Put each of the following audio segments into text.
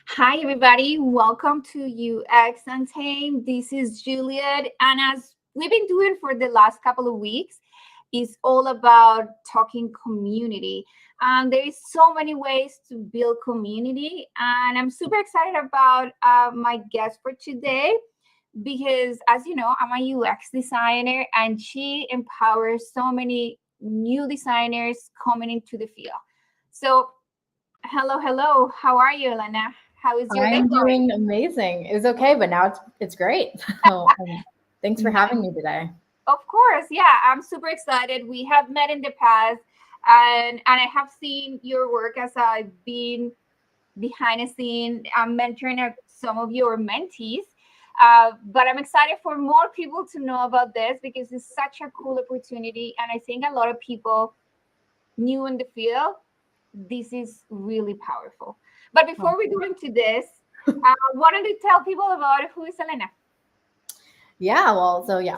Hi, everybody. Welcome to UX Untamed. This is Juliet. And as we've been doing for the last couple of weeks, is all about talking community. There is so many ways to build community. And I'm super excited about my guest for today because, as you know, I'm a UX designer and she empowers so many new designers coming into the field. So, hello. How are you, Elena? How is your day I'm going? doing amazing. It was okay, but now it's great. So thanks for having me today. Of course, yeah, I'm super excited. We have met in the past, and I have seen your work as I've been behind the scene. I'm mentoring some of your mentees, but I'm excited for more people to know about this because it's such a cool opportunity, and I think a lot of people new in the field, this is really powerful. But before we go into this, why don't you tell people about who is Elena?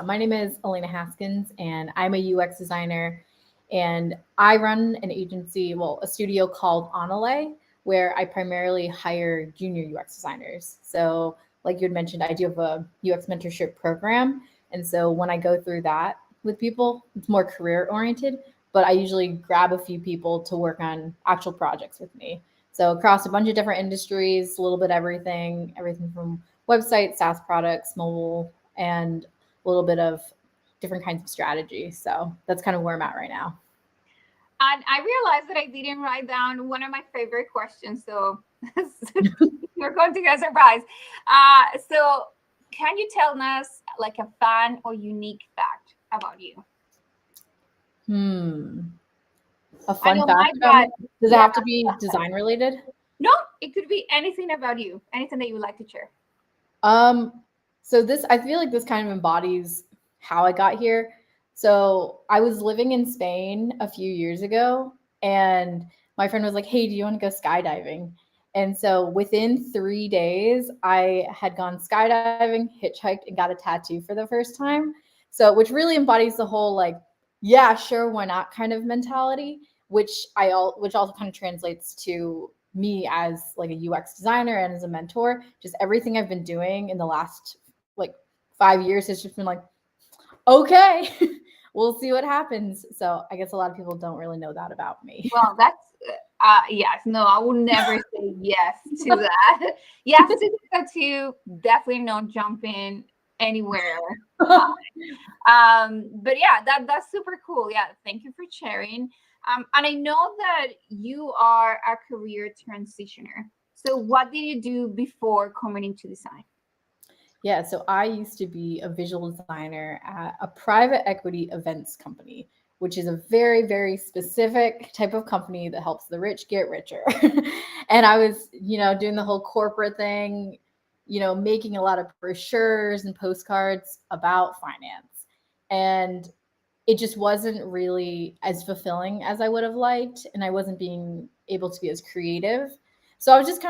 My name is Elena Haskins, and I'm a UX designer, and I run an agency, a studio called Onale, where I primarily hire junior UX designers. So, like you had mentioned, I do have a UX mentorship program, and so when I go through that with people, it's more career oriented, but I usually grab a few people to work on actual projects with me. So across a bunch of different industries, a little bit everything from websites, SaaS products, mobile, and a little bit of different kinds of strategy. So that's kind of where I'm at right now. And I realized that I didn't write down one of my favorite questions. So you're going to get surprised. So can you tell us like a fun or unique fact about you? Hmm. A I fun know fact my about me? dad. Does it Yeah. have to be design related? No, it could be anything about you, anything that you would like to share. Um, so this I feel like this kind of embodies how I got here. So I was living in Spain a few years ago, and my friend was like, "Hey, do you want to go skydiving?" And so within 3 days, I had gone skydiving, hitchhiked, and got a tattoo for the first time. So which really embodies the whole like, yeah, sure, why not kind of mentality, which also kind of translates to me as like a UX designer and as a mentor. Just everything I've been doing in the last like 5 years has just been like, okay, we'll see what happens. So I guess a lot of people don't really know that about me. Well, that's yes. No, I would never say yes to that. Yes to the tattoo. Definitely not jumping anywhere. But yeah, that's super cool. Yeah, thank you for sharing. And I know that you are a career transitioner. So what did you do before coming into design? Yeah, so I used to be a visual designer at a private equity events company, which is a very, very specific type of company that helps the rich get richer. And I was, doing the whole corporate thing, making a lot of brochures and postcards about finance. And it just wasn't really as fulfilling as I would have liked. And I wasn't being able to be as creative. So I was just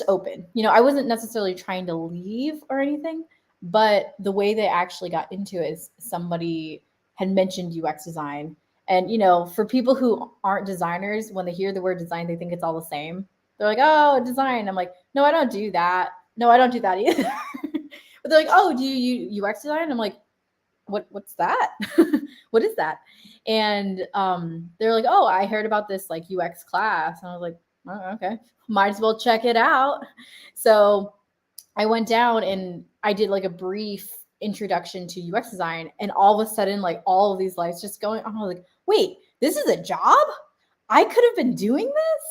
open. I wasn't necessarily trying to leave or anything, but the way they actually got into it is somebody had mentioned UX design. And, for people who aren't designers, when they hear the word design, they think it's all the same. They're like, oh, design. I'm like, no, I don't do that. No, I don't do that either. But they're like, oh, do you UX design? I'm like, what's that? What is that? And they're like, oh, I heard about this like UX class. And I was like, oh, okay, might as well check it out. So I went down and I did like a brief introduction to UX design, and all of a sudden, like all of these lights just going on. I was like, wait, this is a job? I could have been doing this?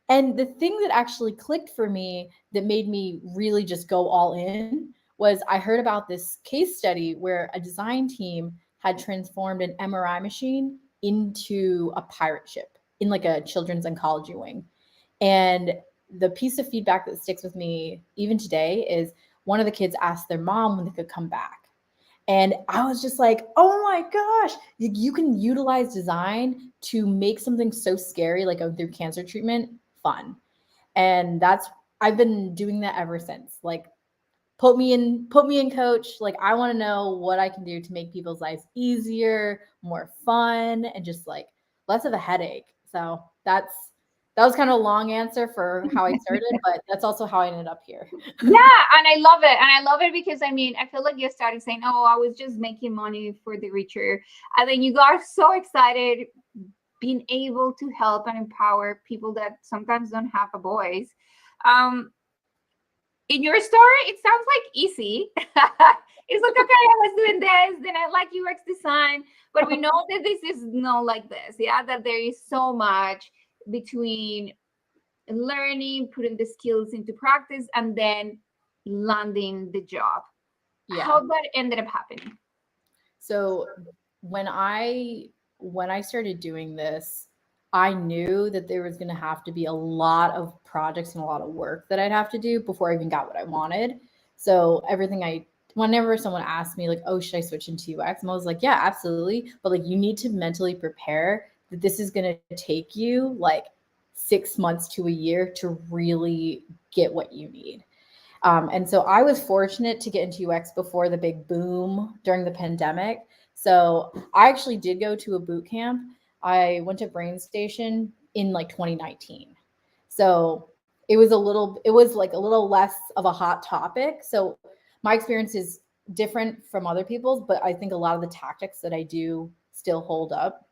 And the thing that actually clicked for me that made me really just go all in was I heard about this case study where a design team had transformed an MRI machine into a pirate ship in like a children's oncology wing. And the piece of feedback that sticks with me even today is one of the kids asked their mom when they could come back. And I was just like, oh my gosh, you can utilize design to make something so scary, like going through cancer treatment, fun. And I've been doing that ever since. Like, put me in, coach. Like, I want to know what I can do to make people's lives easier, more fun, and just like less of a headache. So that was kind of a long answer for how I started, but that's also how I ended up here. Yeah, and I love it. And I love it because I mean, I feel like you started saying, "Oh, I was just making money for the richer," and then you got so excited being able to help and empower people that sometimes don't have a voice. Um, in your story, it sounds like easy. It's like, okay, I was doing this, then I like UX design, but we know that this is not like this. Yeah, that there is so much between learning, putting the skills into practice, and then landing the job. Yeah. How that ended up happening. So when I started doing this, I knew that there was going to have to be a lot of projects and a lot of work that I'd have to do before I even got what I wanted. So whenever someone asked me like, "Oh, should I switch into UX?" And I was like, "Yeah, absolutely." But like, you need to mentally prepare that this is going to take you like 6 months to a year to really get what you need. And so I was fortunate to get into UX before the big boom during the pandemic. So I actually did go to a boot camp. I went to Brain Station in like 2019. So it was like a little less of a hot topic. So my experience is different from other people's, but I think a lot of the tactics that I do still hold up.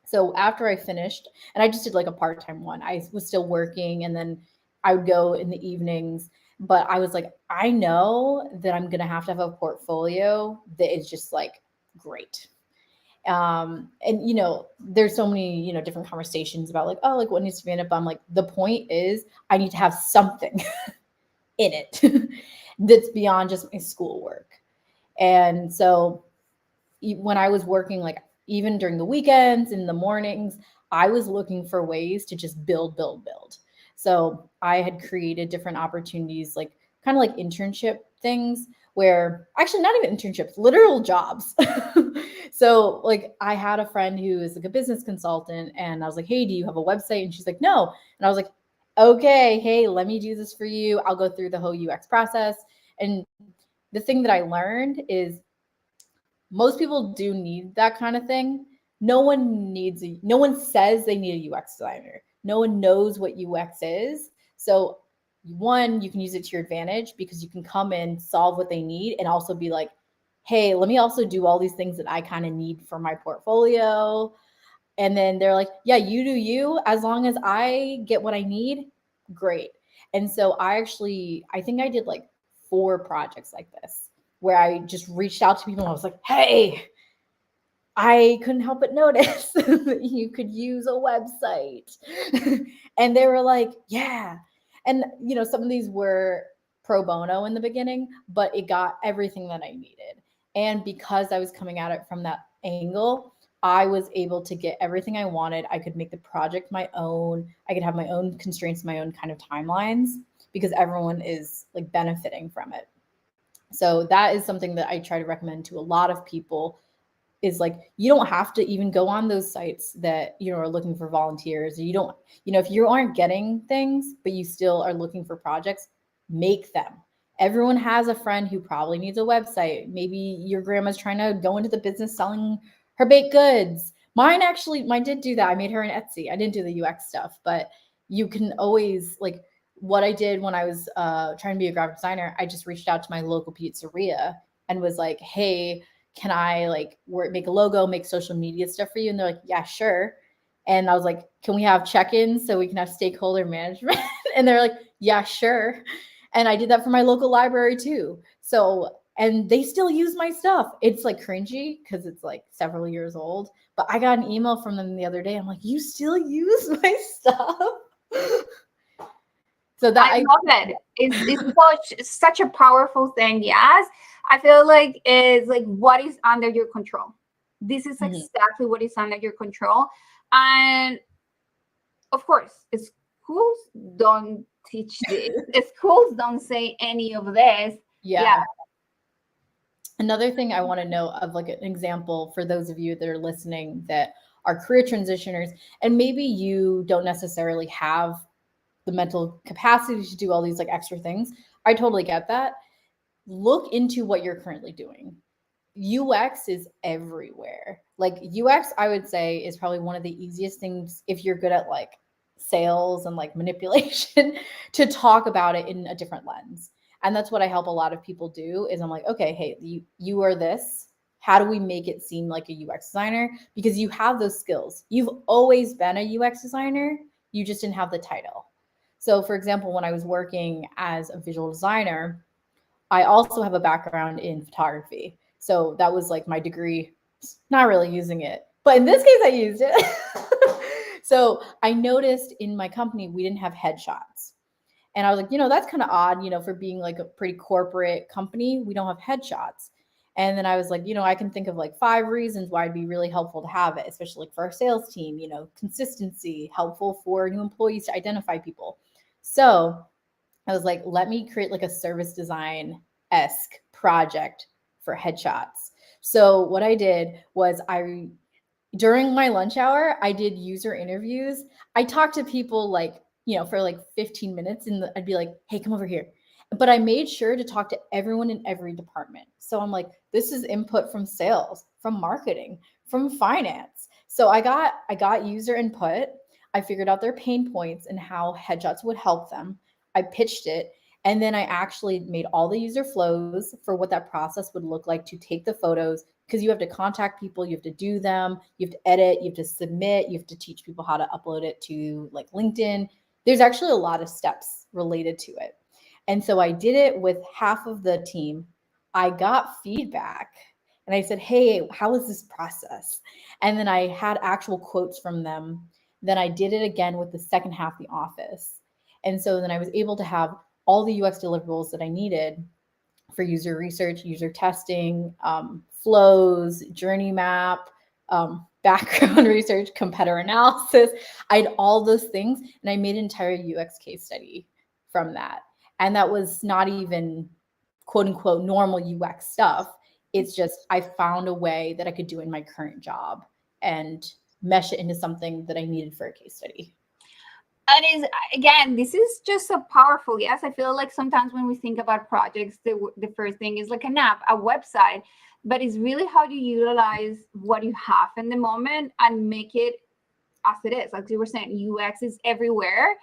So after I finished, and I just did like a part-time one, I was still working and then I would go in the evenings. But I was like, I know that I'm gonna have to have a portfolio that is just like great. And there's so many, different conversations about like, oh, like what needs to be in it. But I'm like, the point is I need to have something in it that's beyond just my schoolwork. And so when I was working, like even during the weekends, in the mornings, I was looking for ways to just build, build, build. So I had created different opportunities, like kind of like internship things where actually not even internships, literal jobs. So like I had a friend who is like a business consultant and I was like, "Hey, do you have a website?" And she's like, "No." And I was like, "Okay, hey, let me do this for you. I'll go through the whole UX process." And the thing that I learned is most people do need that kind of thing. No one says they need a UX designer. No one knows what UX is. So one, you can use it to your advantage because you can come in, solve what they need, and also be like, "Hey, let me also do all these things that I kind of need for my portfolio." And then they're like, "Yeah, you do you. As long as I get what I need, great." And so I think I did like 4 projects like this where I just reached out to people and I was like, "Hey, I couldn't help but notice that you could use a website." And they were like, "Yeah." And, some of these were pro bono in the beginning, but it got everything that I needed. And because I was coming at it from that angle, I was able to get everything I wanted. I could make the project my own. I could have my own constraints, my own kind of timelines because everyone is like benefiting from it. So that is something that I try to recommend to a lot of people is like you don't have to even go on those sites that are looking for volunteers. You don't, if you aren't getting things but you still are looking for projects, make them. Everyone has a friend who probably needs a website. Maybe your grandma's trying to go into the business selling her baked goods. Mine did do that. I made her an Etsy. I didn't do the UX stuff, but you can always like what I did when I was trying to be a graphic designer. I just reached out to my local pizzeria and was like, "Hey, can I like make a logo, make social media stuff for you?" And they're like, "Yeah, sure." And I was like, "Can we have check-ins so we can have stakeholder management?" And they're like, "Yeah, sure." And I did that for my local library too. So, and they still use my stuff. It's like cringy because it's like several years old, but I got an email from them the other day. I'm like, "You still use my stuff?" So that I love it. It's such a powerful thing. Yes, I feel like it's like what is under your control. This is Mhm. exactly what is under your control, and of course, schools don't teach this. Schools don't say any of this. Yeah, Yeah. Another thing I want to know of like an example for those of you that are listening that are career transitioners and maybe you don't necessarily have the mental capacity to do all these like extra things. I totally get that. Look into what you're currently doing. UX is everywhere. Like UX, I would say, is probably one of the easiest things if you're good at like sales and like manipulation to talk about it in a different lens. And that's what I help a lot of people do is I'm like, okay, hey, you are this. How do we make it seem like a UX designer? Because you have those skills. You've always been a UX designer. You just didn't have the title. So for example, when I was working as a visual designer, I also have a background in photography. So that was like my degree, not really using it. But in this case, I used it. So I noticed in my company, we didn't have headshots. And I was like, that's kind of odd, for being like a pretty corporate company, we don't have headshots. And then I was like, I can think of like 5 reasons why it'd be really helpful to have it, especially like for our sales team, consistency, helpful for new employees to identify people. So I was like, let me create like a service design-esque project for headshots. So what I did was during my lunch hour, I did user interviews. I talked to people like, for like 15 minutes and I'd be like, hey, come over here. But I made sure to talk to everyone in every department. So I'm like, this is input from sales, from marketing, from finance. So I got user input. I figured out their pain points and how headshots would help them. I pitched it. And then I actually made all the user flows for what that process would look like to take the photos, because you have to contact people, you have to do them, you have to edit, you have to submit, you have to teach people how to upload it to like LinkedIn. There's actually a lot of steps related to it. And so I did it with half of the team. I got feedback and I said, hey, how was this process? And then I had actual quotes from them. Then I did it again with the second half of the office. And so then I was able to have all the UX deliverables that I needed for user research, user testing, flows, journey map, background research, competitor analysis. I had all those things and I made an entire UX case study from that. And that was not even quote unquote normal UX stuff. It's just I found a way that I could do in my current job and mesh it into something that I needed for a case study. And is again, this is just so powerful. Yes, I feel like sometimes when we think about projects, the first thing is like an app, a website, but it's really how you utilize what you have in the moment and make it as it is. Like you were saying, UX is everywhere,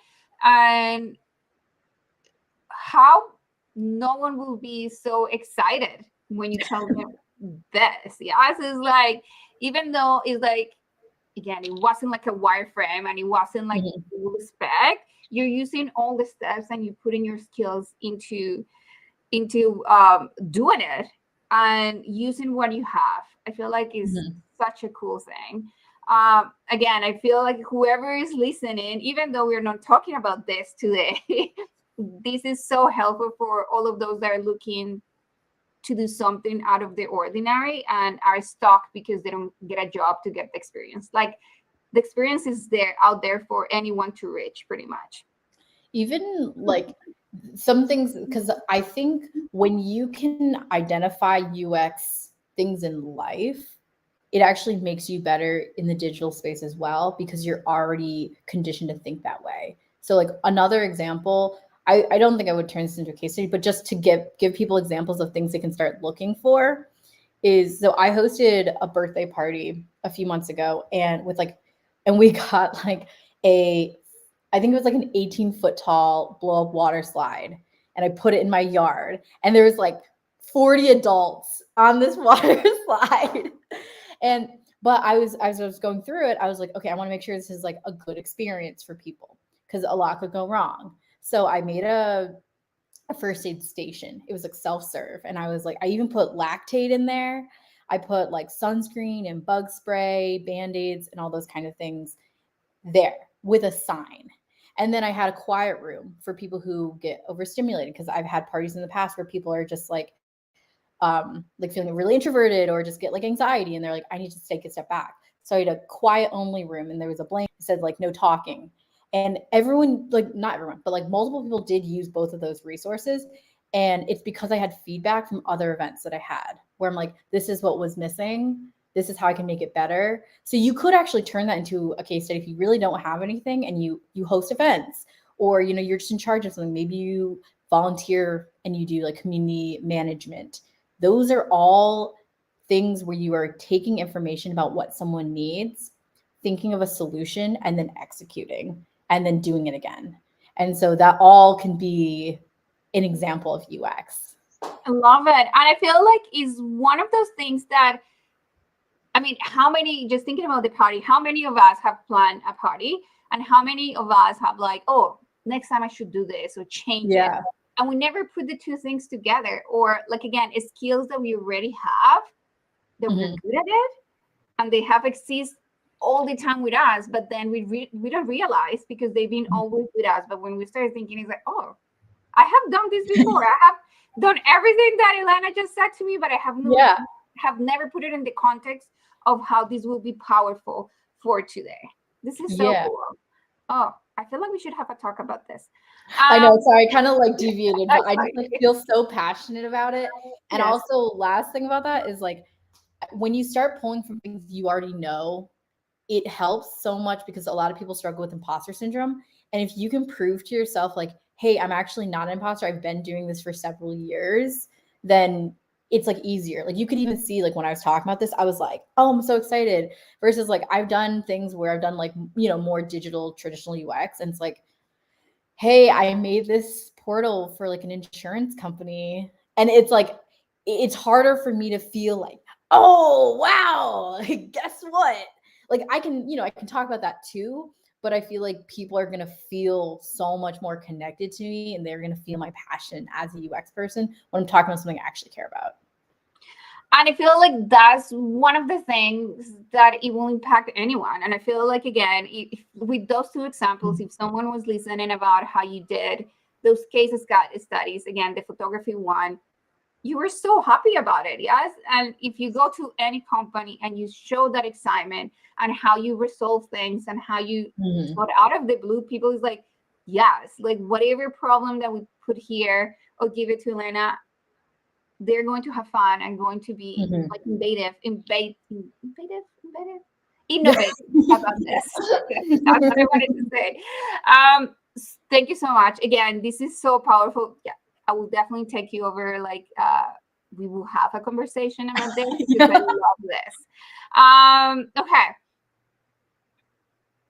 and how no one will be so excited when you tell them this. Yes, it's like, even though it's like, again, it wasn't like a wireframe and it wasn't like full spec, you're using all the steps and you're putting your skills into doing it and using what you have. I feel like is such a cool thing. Again, I feel like whoever is listening, even though we're not talking about this today, this is so helpful for all of those that are looking to do something out of the ordinary and are stuck because they don't get a job to get the experience. Like the experience is there out there for anyone to reach, pretty much. Even like some things, because I think when you can identify UX things in life, it actually makes you better in the digital space as well, because you're already conditioned to think that way. So like another example, I don't think I would turn this into a case study, but just to give people examples of things they can start looking for is, so I hosted a birthday party a few months ago and we got like I think it was like an 18-foot tall blow up water slide. And I put it in my yard and there was like 40 adults on this water slide. But as I was going through it, I was like, okay, I want to make sure this is like a good experience for people because a lot could go wrong. So I made a first aid station. It was like self-serve. And I was like, I even put lactate in there. I put like sunscreen and bug spray, Band-Aids, and all those kind of things there with a sign. And then I had a quiet room for people who get overstimulated, because I've had parties in the past where people are just like feeling really introverted or just get like anxiety. And they're like, I need to take a step back. So I had a quiet only room and there was a blanket that said like no talking. And everyone, like not everyone, but like multiple people did use both of those resources. And it's because I had feedback from other events that I had where I'm like, this is what was missing. This is how I can make it better. So you could actually turn that into a case study if you really don't have anything and you host events, or, you're just in charge of something. Maybe you volunteer and you do like community management. Those are all things where you are taking information about what someone needs, thinking of a solution, and then executing. and then doing it again. And so that all can be an example of UX. I love it. And I feel like is one of those things that, I mean, how many, just thinking about the party, how many of us have planned a party and how many of us have like, oh, next time I should do this or change it. And we never put the two things together, or like, again, it's skills that we already have, that we're good at it, and they have exist all the time with us, but then we don't realize because they've been always with us. But when we start thinking, it's like, oh, I have done this before. I have done everything that Elena just said to me, but I have never put it in the context of how this will be powerful for today. This is so cool. Oh, I feel like we should have a talk about this. I know, sorry, I kind of like deviated, but I just like feel so passionate about it. And also, last thing about that is like, when you start pulling from things you already know, it helps so much because a lot of people struggle with imposter syndrome. And if you can prove to yourself like, hey, I'm actually not an imposter, I've been doing this for several years, then it's like easier. Like you could even see like when I was talking about this, I was like, oh, I'm so excited, versus like I've done things where I've done like, you know, more digital traditional UX, and it's like, hey, I made this portal for like an insurance company, and it's like, it's harder for me to feel like, oh, wow, guess what? Like I can, you know, I can talk about that too, but I feel like people are going to feel so much more connected to me, and they're going to feel my passion as a UX person when I'm talking about something I actually care about. And I feel like that's one of the things that it will impact anyone. And I feel like, again, if, with those two examples, if someone was listening about how you did those case studies, again, the photography one, you were so happy about it, yes? And if you go to any company and you show that excitement and how you resolve things and how you got out of the blue, people is like, yes, like whatever problem that we put here or give it to Elena, they're going to have fun and going to be like innovative about this. That's what I wanted to say. Thank you so much. Again, this is so powerful. Yeah, I will definitely take you over. Like, we will have a conversation about this because I love this. Okay,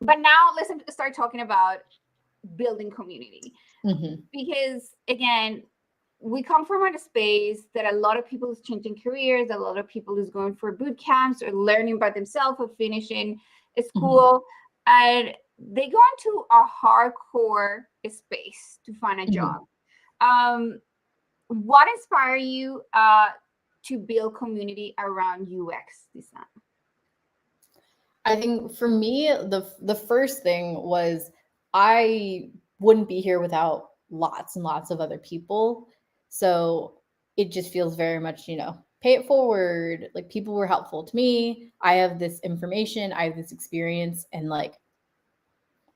but now let's start talking about building community, because again, we come from a space that a lot of people is changing careers, a lot of people is going for boot camps or learning by themselves or finishing school, and they go into a hardcore space to find a job. What inspired you to build community around UX design? I think for me, the first thing was I wouldn't be here without lots and lots of other people. So it just feels very much, you know, pay it forward. Like people were helpful to me. I have this information, I have this experience, and like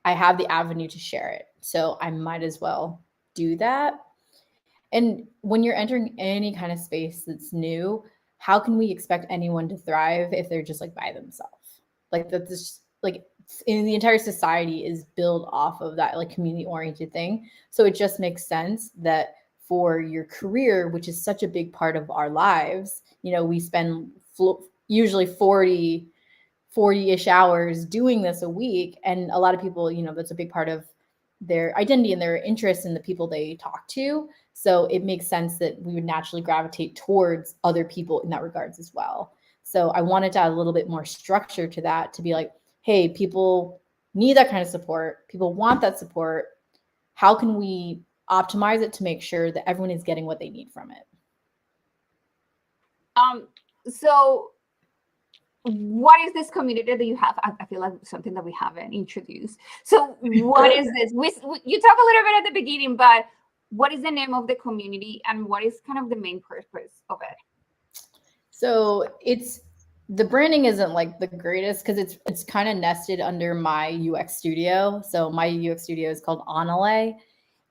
I have the avenue to share it. So I might as well do that. And when you're entering any kind of space that's new, how can we expect anyone to thrive if they're just like by themselves? Like that's just like in the entire society is built off of that like community oriented thing. So it just makes sense that for your career, which is such a big part of our lives, you know, we spend usually 40-ish hours doing this a week. And a lot of people, you know, that's a big part of their identity and their interest in the people they talk to. So it makes sense that we would naturally gravitate towards other people in that regards as well. So I wanted to add a little bit more structure to that, to be like, hey, people need that kind of support. People want that support. How can we optimize it to make sure that everyone is getting what they need from it? So what is this community that you have? I feel like something that we haven't introduced. So what is this? You talk a little bit at the beginning, but what is the name of the community and what is kind of the main purpose of it? So the branding isn't like the greatest because it's kind of nested under my UX studio. So my UX studio is called Onale,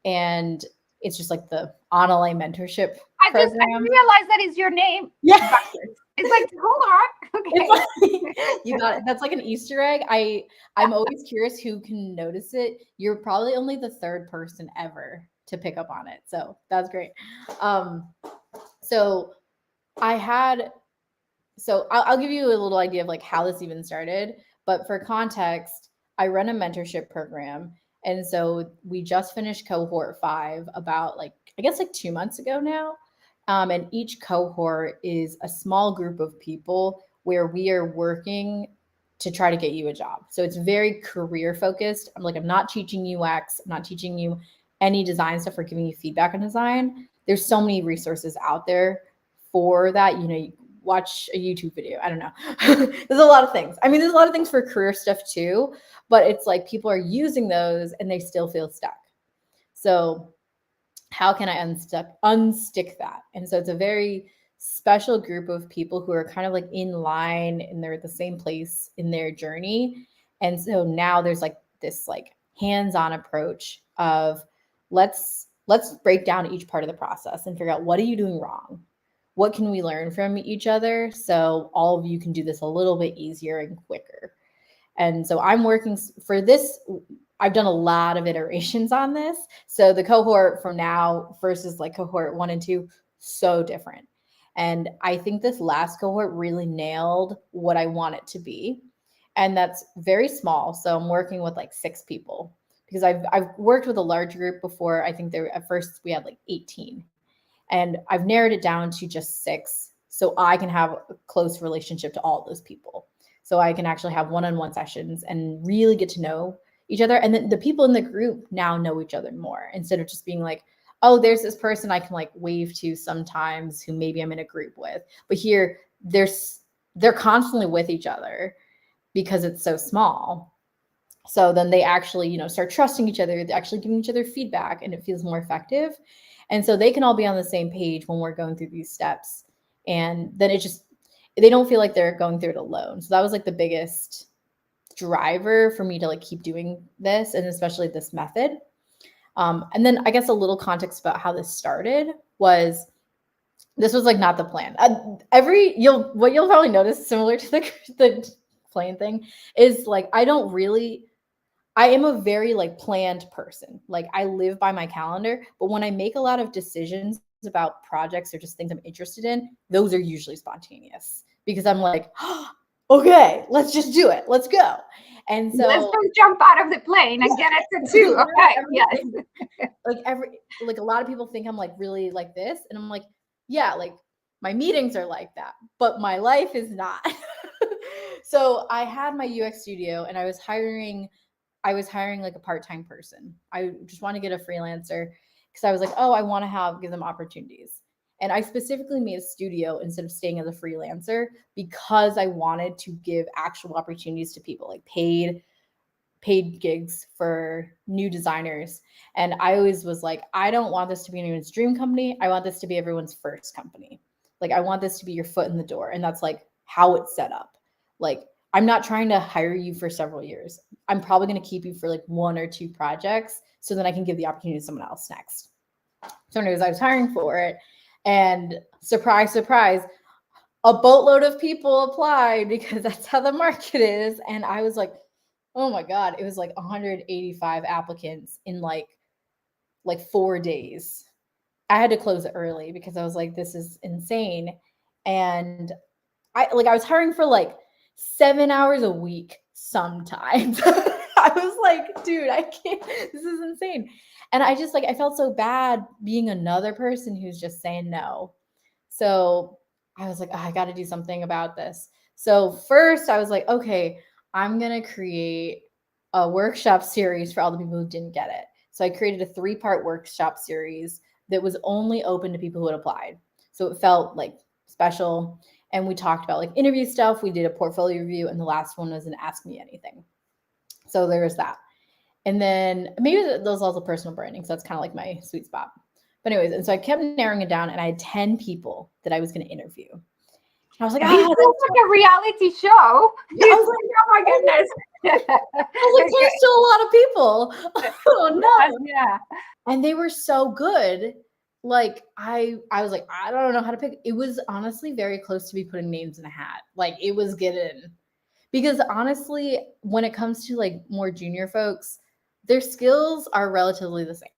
and it's just like the Onale mentorship program. I realized that is your name. Yeah. It's like, hold on. Okay. Like, you got it. That's like an Easter egg. I'm always curious who can notice it. You're probably only the third person ever to pick up on it. So that's great. So I'll give you a little idea of like how this even started. But for context, I run a mentorship program, And so we just finished cohort 5 about like, I guess like 2 months ago now. And each cohort is a small group of people where we are working to try to get you a job. So it's very career focused. I'm not teaching UX, I'm not teaching you any design stuff or giving you feedback on design. There's so many resources out there for that. You watch a YouTube video. I don't know. There's a lot of things. I mean, there's a lot of things for career stuff too, but it's like people are using those and they still feel stuck. So how can I unstick that? And so it's a very special group of people who are kind of like in line and they're at the same place in their journey. And so now there's like this like hands-on approach of let's break down each part of the process and figure out what are you doing wrong? What can we learn from each other so all of you can do this a little bit easier and quicker? And so I'm working for this. I've done a lot of iterations on this. So the cohort from now versus like cohort 1 and 2, so different. And I think this last cohort really nailed what I want it to be. And that's very small. So I'm working with like 6 people because I've worked with a large group before. I think at first we had like 18. And I've narrowed it down to just 6 so I can have a close relationship to all those people. So I can actually have one-on-one sessions and really get to know each other. And then the people in the group now know each other more instead of just being like, oh, there's this person I can like wave to sometimes who maybe I'm in a group with. But here they're constantly with each other because it's so small. So then they actually, start trusting each other. They're actually giving each other feedback and it feels more effective. And so they can all be on the same page when we're going through these steps. And then they don't feel like they're going through it alone. So that was like the biggest driver for me to like keep doing this, and especially this method. And then I guess a little context about how this started was this was like not the plan. What you'll probably notice similar to the plane thing is like I am a very like planned person. Like I live by my calendar, but when I make a lot of decisions about projects or just things I'm interested in, those are usually spontaneous because I'm like, oh, okay, let's just do it. Let's go. And so let's just jump out of the plane and get it to 2. Okay. Yes. Like a lot of people think I'm like really like this. And I'm like, yeah, like my meetings are like that, but my life is not. So I had my UX studio and I was hiring like a part-time person. I just want to get a freelancer because I was like, oh, I want to give them opportunities. And I specifically made a studio instead of staying as a freelancer because I wanted to give actual opportunities to people, like paid gigs for new designers. And I always was like, I don't want this to be anyone's dream company. I want this to be everyone's first company. Like I want this to be your foot in the door. And that's like how it's set up. Like I'm not trying to hire you for several years. I'm probably going to keep you for like 1 or 2 projects so then I can give the opportunity to someone else next. So anyways, I was hiring for it. And surprise, surprise, a boatload of people applied because that's how the market is. And I was like, oh my God, it was like 185 applicants in like 4 days. I had to close it early because I was like, this is insane. And I was hiring for like 7 hours a week sometimes. I was like, dude, I can't, this is insane. And I just I felt so bad being another person who's just saying no. So I was like, oh, I got to do something about this. So first I was like, okay, I'm going to create a workshop series for all the people who didn't get it. So I created a 3-part workshop series that was only open to people who had applied. So it felt like special. And we talked about like interview stuff. We did a portfolio review. And the last one was an Ask Me Anything. So there was that. And then maybe those also personal branding. So that's kind of like my sweet spot. But anyways, and so I kept narrowing it down and I had 10 people that I was going to interview. And I was like, this is like a reality show. Yeah, I was like, oh my goodness. I was like, there's still a lot of people. Oh no. Yeah. And they were so good. Like I was like, I don't know how to pick. It was honestly very close to me putting names in a hat. Like it was getting, because honestly, when it comes to like more junior folks, their skills are relatively the same.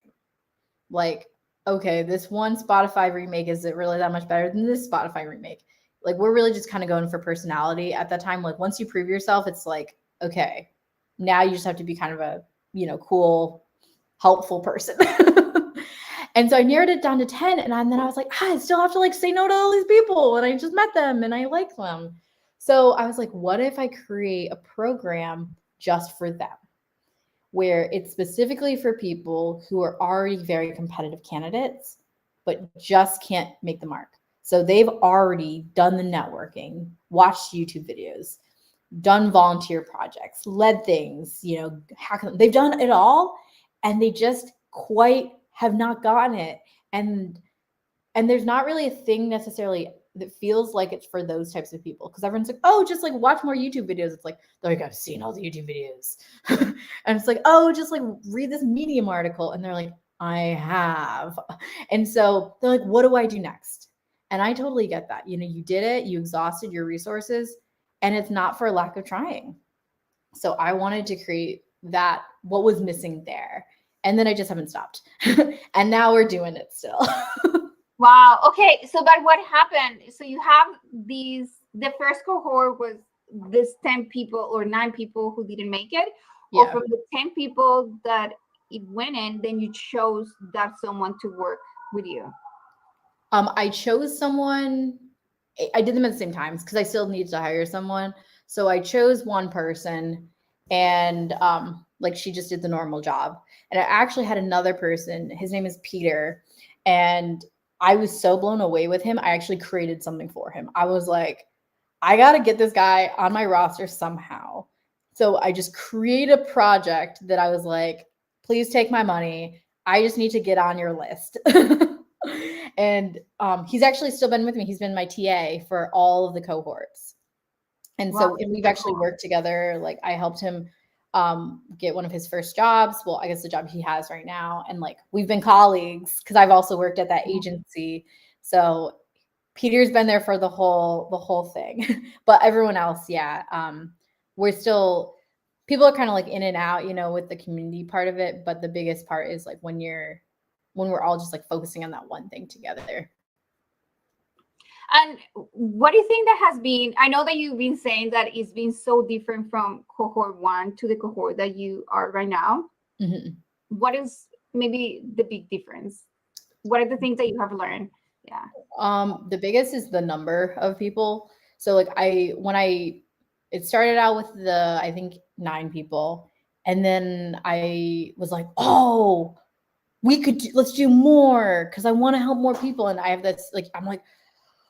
Like, okay, this one Spotify remake, is it really that much better than this Spotify remake? Like, we're really just kind of going for personality at that time. Like, once you prove yourself, it's like, okay, now you just have to be kind of a cool, helpful person. And so I narrowed it down to 10. And then I was like, I still have to like say no to all these people. And I just met them and I like them. So I was like, what if I create a program just for them, where it's specifically for people who are already very competitive candidates, but just can't make the mark. So they've already done the networking, watched YouTube videos, done volunteer projects, led things, they've done it all, and they just quite have not gotten it. And there's not really a thing necessarily that feels like it's for those types of people, because everyone's like, oh, just like watch more YouTube videos. It's like, they're like, I've seen all the YouTube videos. And it's like, oh, just like read this Medium article. And they're like, I have. And so they're like, what do I do next? And I totally get that. You did it, you exhausted your resources, and it's not for lack of trying. So I wanted to create that, what was missing there. And then I just haven't stopped. And now we're doing it still. Wow. Okay. So, but what happened? So you have the first cohort was this 10 people or 9 people who didn't make it, or from the 10 people that it went in, then you chose that someone to work with you. I chose someone. I did them at the same times because I still needed to hire someone. So I chose one person, and like she just did the normal job. And I actually had another person. His name is Peter, and I was so blown away with him. I actually created something for him. I was like, I got to get this guy on my roster somehow. So I just created a project that I was like, please take my money. I just need to get on your list. And he's actually still been with me. He's been my TA for all of the cohorts. And so we've actually worked together. Like I helped him get one of his first jobs. Well, I guess the job he has right now. And like, we've been colleagues because I've also worked at that agency. So Peter's been there for the whole thing, but everyone else, we're still, people are kind of like in and out, with the community part of it. But the biggest part is like when we're all just like focusing on that one thing together. And what do you think that has been? I know that you've been saying that it's been so different from cohort 1 to the cohort that you are right now. Mm-hmm. What is maybe the big difference? What are the things that you have learned? Yeah. The biggest is the number of people. So like it started out with I think 9 people. And then I was like, oh, let's do more, because I want to help more people. And I have this, like, I'm like,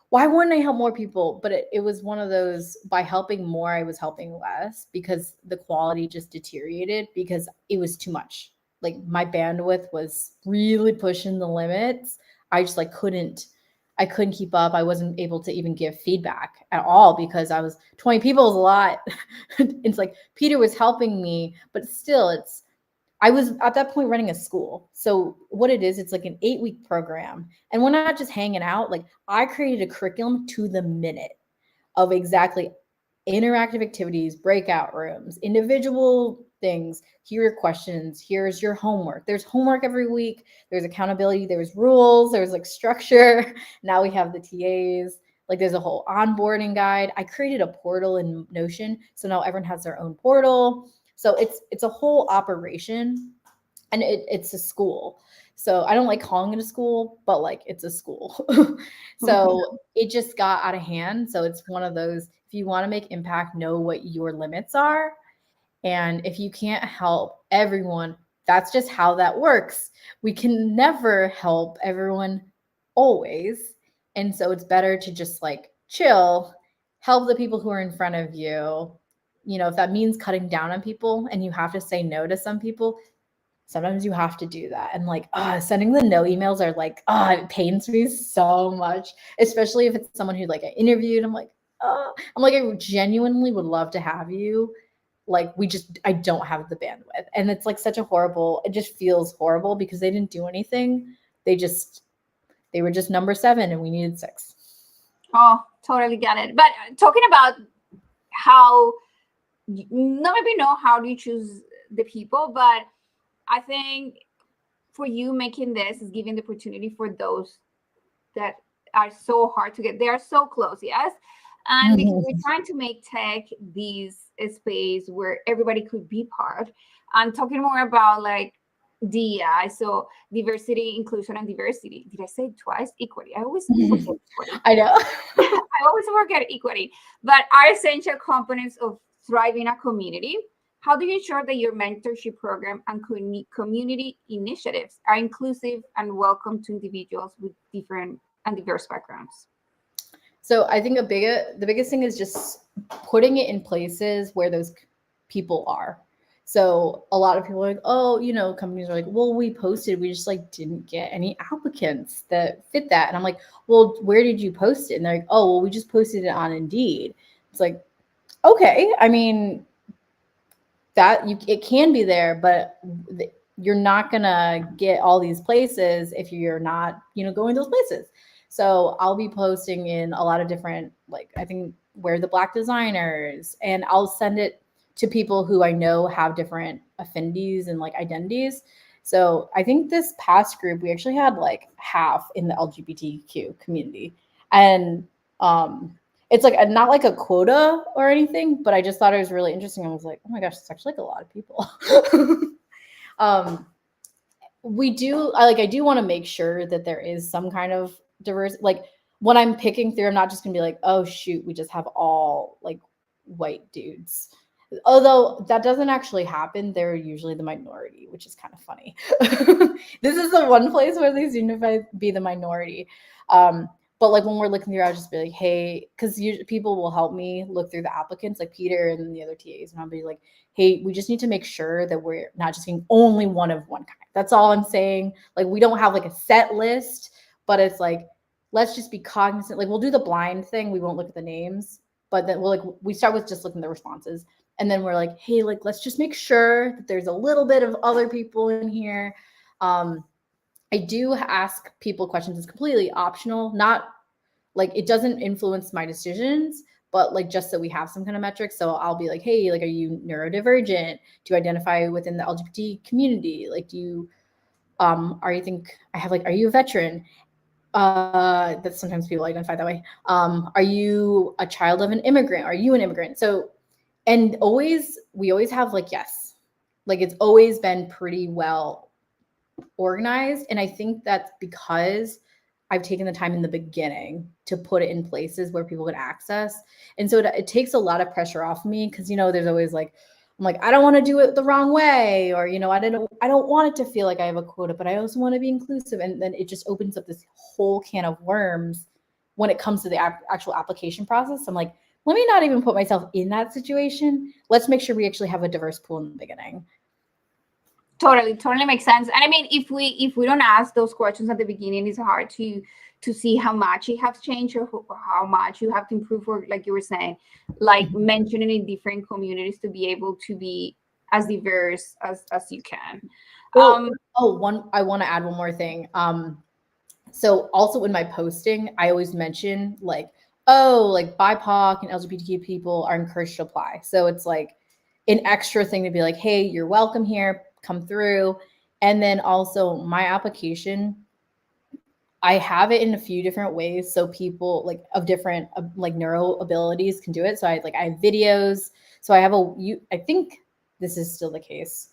why wouldn't I help more people? But it was one of those, by helping more, I was helping less, because the quality just deteriorated because it was too much. Like my bandwidth was really pushing the limits. I just like couldn't keep up. I wasn't able to even give feedback at all because 20 people is a lot. It's like Peter was helping me, but still I was at that point running a school. So what it is, it's like an 8-week program. And we're not just hanging out. Like I created a curriculum to the minute of exactly interactive activities, breakout rooms, individual things. Here are questions. Here's your homework. There's homework every week. There's accountability. There's rules. There's like structure. Now we have the TAs. Like there's a whole onboarding guide. I created a portal in Notion. So now everyone has their own portal. So it's a whole operation, and it's a school. So I don't like calling it a school, but like it's a school. So it just got out of hand. So it's one of those, if you want to make impact, know what your limits are. And if you can't help everyone, that's just how that works. We can never help everyone always. And so it's better to just like chill, help the people who are in front of you. If that means cutting down on people and you have to say no to some people, sometimes you have to do that. And like, sending the no emails are like, it pains me so much, especially if it's someone who like I interviewed. I'm like, I genuinely would love to have you. Like I don't have the bandwidth. And it's like it just feels horrible because they didn't do anything. They were just number 7 and we needed 6. Oh, totally get it. But talking about how, not maybe know how do you choose the people, but I think for you making this is giving the opportunity for those that are so hard to get. They are so close, yes. And because we're trying to make tech this space where everybody could be part. and talking more about like DEI, so diversity, inclusion, and diversity. Did I say it twice? Equity. I always forget equity. I know. I always forget equity, but are essential components of thriving a community. How do you ensure that your mentorship program and community initiatives are inclusive and welcome to individuals with different and diverse backgrounds? So I think the biggest thing is just putting it in places where those people are. So a lot of people are like, oh, companies are like, well, we posted, we just like didn't get any applicants that fit that. And I'm like, well, where did you post it? And they're like, oh, well, we just posted it on Indeed. It's like, okay, I mean, it can be there, but you're not gonna get all these places if you're not, going those places. So I'll be posting in a lot of different, like, I think where the Black designers, and I'll send it to people who I know have different affinities and like identities. So I think this past group, we actually had like half in the LGBTQ community. And it's like not like a quota or anything, but I just thought it was really interesting. I was like, oh my gosh, it's actually like a lot of people. I do want to make sure that there is some kind of diverse, like when I'm picking through, I'm not just gonna be like, oh shoot, we just have all like white dudes. Although that doesn't actually happen, they're usually the minority, which is kind of funny. This is the one place where they seem to be the minority. But like when we're looking through, I'll just be like, hey, because people will help me look through the applicants, like Peter and then the other TAs, and I'll be like, hey, we just need to make sure that we're not just being only one of one kind. That's all I'm saying. Like we don't have like a set list, but it's like, let's just be cognizant. Like we'll do the blind thing. We won't look at the names, but then we start with just looking at the responses. And then we're like, hey, like, let's just make sure that there's a little bit of other people in here. I do ask people questions. It's completely optional, not like it doesn't influence my decisions, but like just so we have some kind of metrics. So I'll be like, hey, like, are you neurodivergent? Do you identify within the LGBT community? Like, do you, are you a veteran? That sometimes people identify that way. Are you a child of an immigrant? Are you an immigrant? So, and we always have like, yes, like it's always been pretty well organized. And I think that's because I've taken the time in the beginning to put it in places where people could access. And so it takes a lot of pressure off me because, there's always like, I'm like, I don't want to do it the wrong way, or, I don't want it to feel like I have a quota, but I also want to be inclusive. And then it just opens up this whole can of worms when it comes to the actual application process. I'm like, let me not even put myself in that situation. Let's make sure we actually have a diverse pool in the beginning. Totally makes sense. And I mean, if we don't ask those questions at the beginning, it's hard to see how much it has changed or how much you have to improve, or like you were saying, like mentioning in different communities to be able to be as diverse as you can. I want to add one more thing. So also in my posting, I always mention like, oh, like BIPOC and LGBTQ people are encouraged to apply. So it's like an extra thing to be like, hey, you're welcome here, come through. And then also my application, I have it in a few different ways. So people like of different like neuro abilities can do it. So I have videos. So I have I think this is still the case.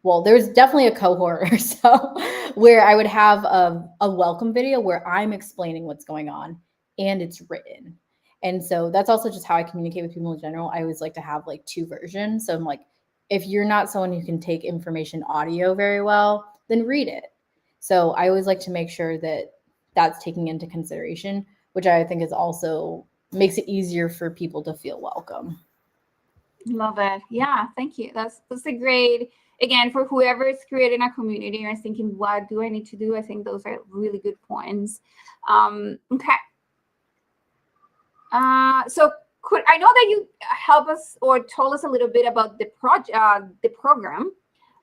Well, there's definitely a cohort or so where I would have a welcome video where I'm explaining what's going on and it's written. And so that's also just how I communicate with people in general. I always like to have like two versions. So I'm like, if you're not someone who can take information audio very well, then read it. So I always like to make sure that that's taken into consideration, which I think is also makes it easier for people to feel welcome. Love it. Yeah, thank you. That's a great, again, for whoever is creating a community and is thinking, what do I need to do? I think those are really good points. Okay. So I know that you help us or told us a little bit about the program,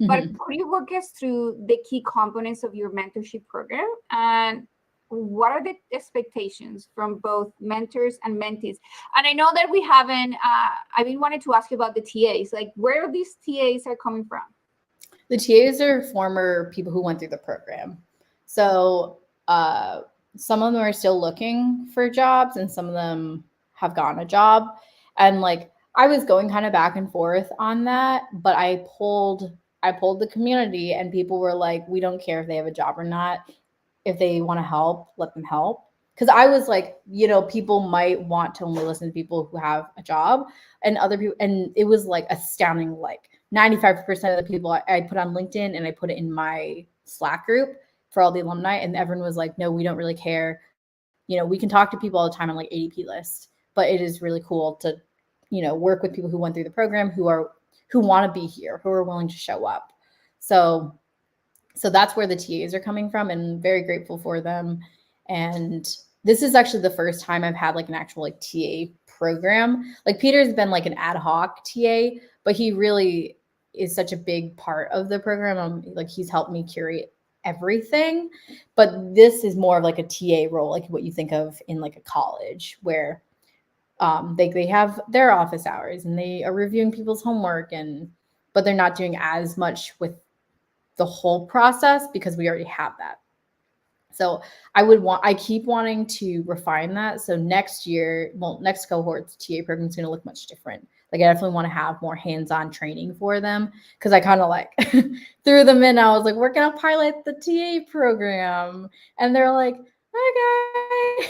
but could you walk us through the key components of your mentorship program, and what are the expectations from both mentors and mentees? And I know that we haven't, I've been wanting to ask you about the TAs, like where these TAs are coming from. The TAs are former people who went through the program. So some of them are still looking for jobs and some of them have gotten a job. And like, I was going kind of back and forth on that, but I pulled I pulled the community, and people were like, we don't care if they have a job or not. If they want to help, let them help. Because I was like, people might want to only listen to people who have a job, and other people, and it was like astounding. Like 95% of the people I put on LinkedIn, and I put it in my Slack group for all the alumni, and everyone was like, no, we don't really care. We can talk to people all the time on like ADP list, but it is really cool to, work with people who went through the program, who want to be here, who are willing to show up. So that's where the TAs are coming from, and very grateful for them. And this is actually the first time I've had like an actual like TA program. Like Peter's been like an ad hoc TA, but he really is such a big part of the program. Like he's helped me curate everything, but this is more of like a TA role, like what you think of in like a college, where they have their office hours and they are reviewing people's homework, but they're not doing as much with the whole process because we already have that. So I keep wanting to refine that. So next cohort's TA program is going to look much different. Like I definitely want to have more hands-on training for them, because I kind of like threw them in. I was like, we're going to pilot the TA program. And they're like, okay.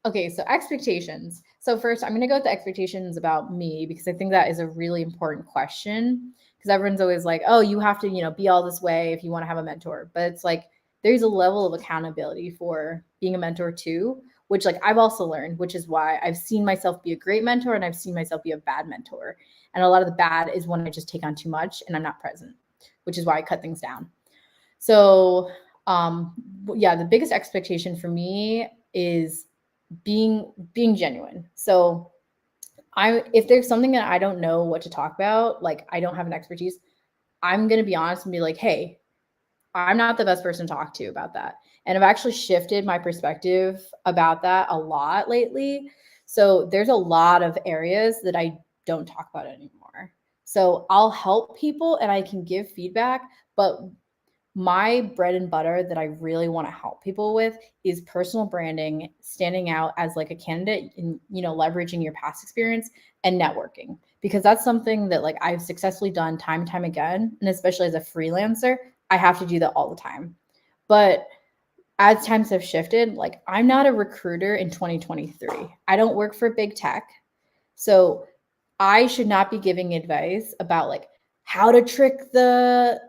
Okay, so expectations. So first, I'm going to go with the expectations about me, because I think that is a really important question. Because everyone's always like, oh, you have to, be all this way if you want to have a mentor. But it's like, there's a level of accountability for being a mentor too, which like I've also learned, which is why I've seen myself be a great mentor and I've seen myself be a bad mentor. And a lot of the bad is when I just take on too much and I'm not present, which is why I cut things down. So yeah, the biggest expectation for me is being genuine. So if there's something that I don't know what to talk about, like I don't have an expertise, I'm going to be honest and be like, hey, I'm not the best person to talk to about that. And I've actually shifted my perspective about that a lot lately. So there's a lot of areas that I don't talk about anymore. So I'll help people and I can give feedback, but my bread and butter that I really want to help people with is personal branding, standing out as like a candidate, and leveraging your past experience and networking, because that's something that like I've successfully done time and time again. And especially as a freelancer, I have to do that all the time. But as times have shifted, like I'm not a recruiter in 2023. I don't work for big tech. So I should not be giving advice about like how to trick the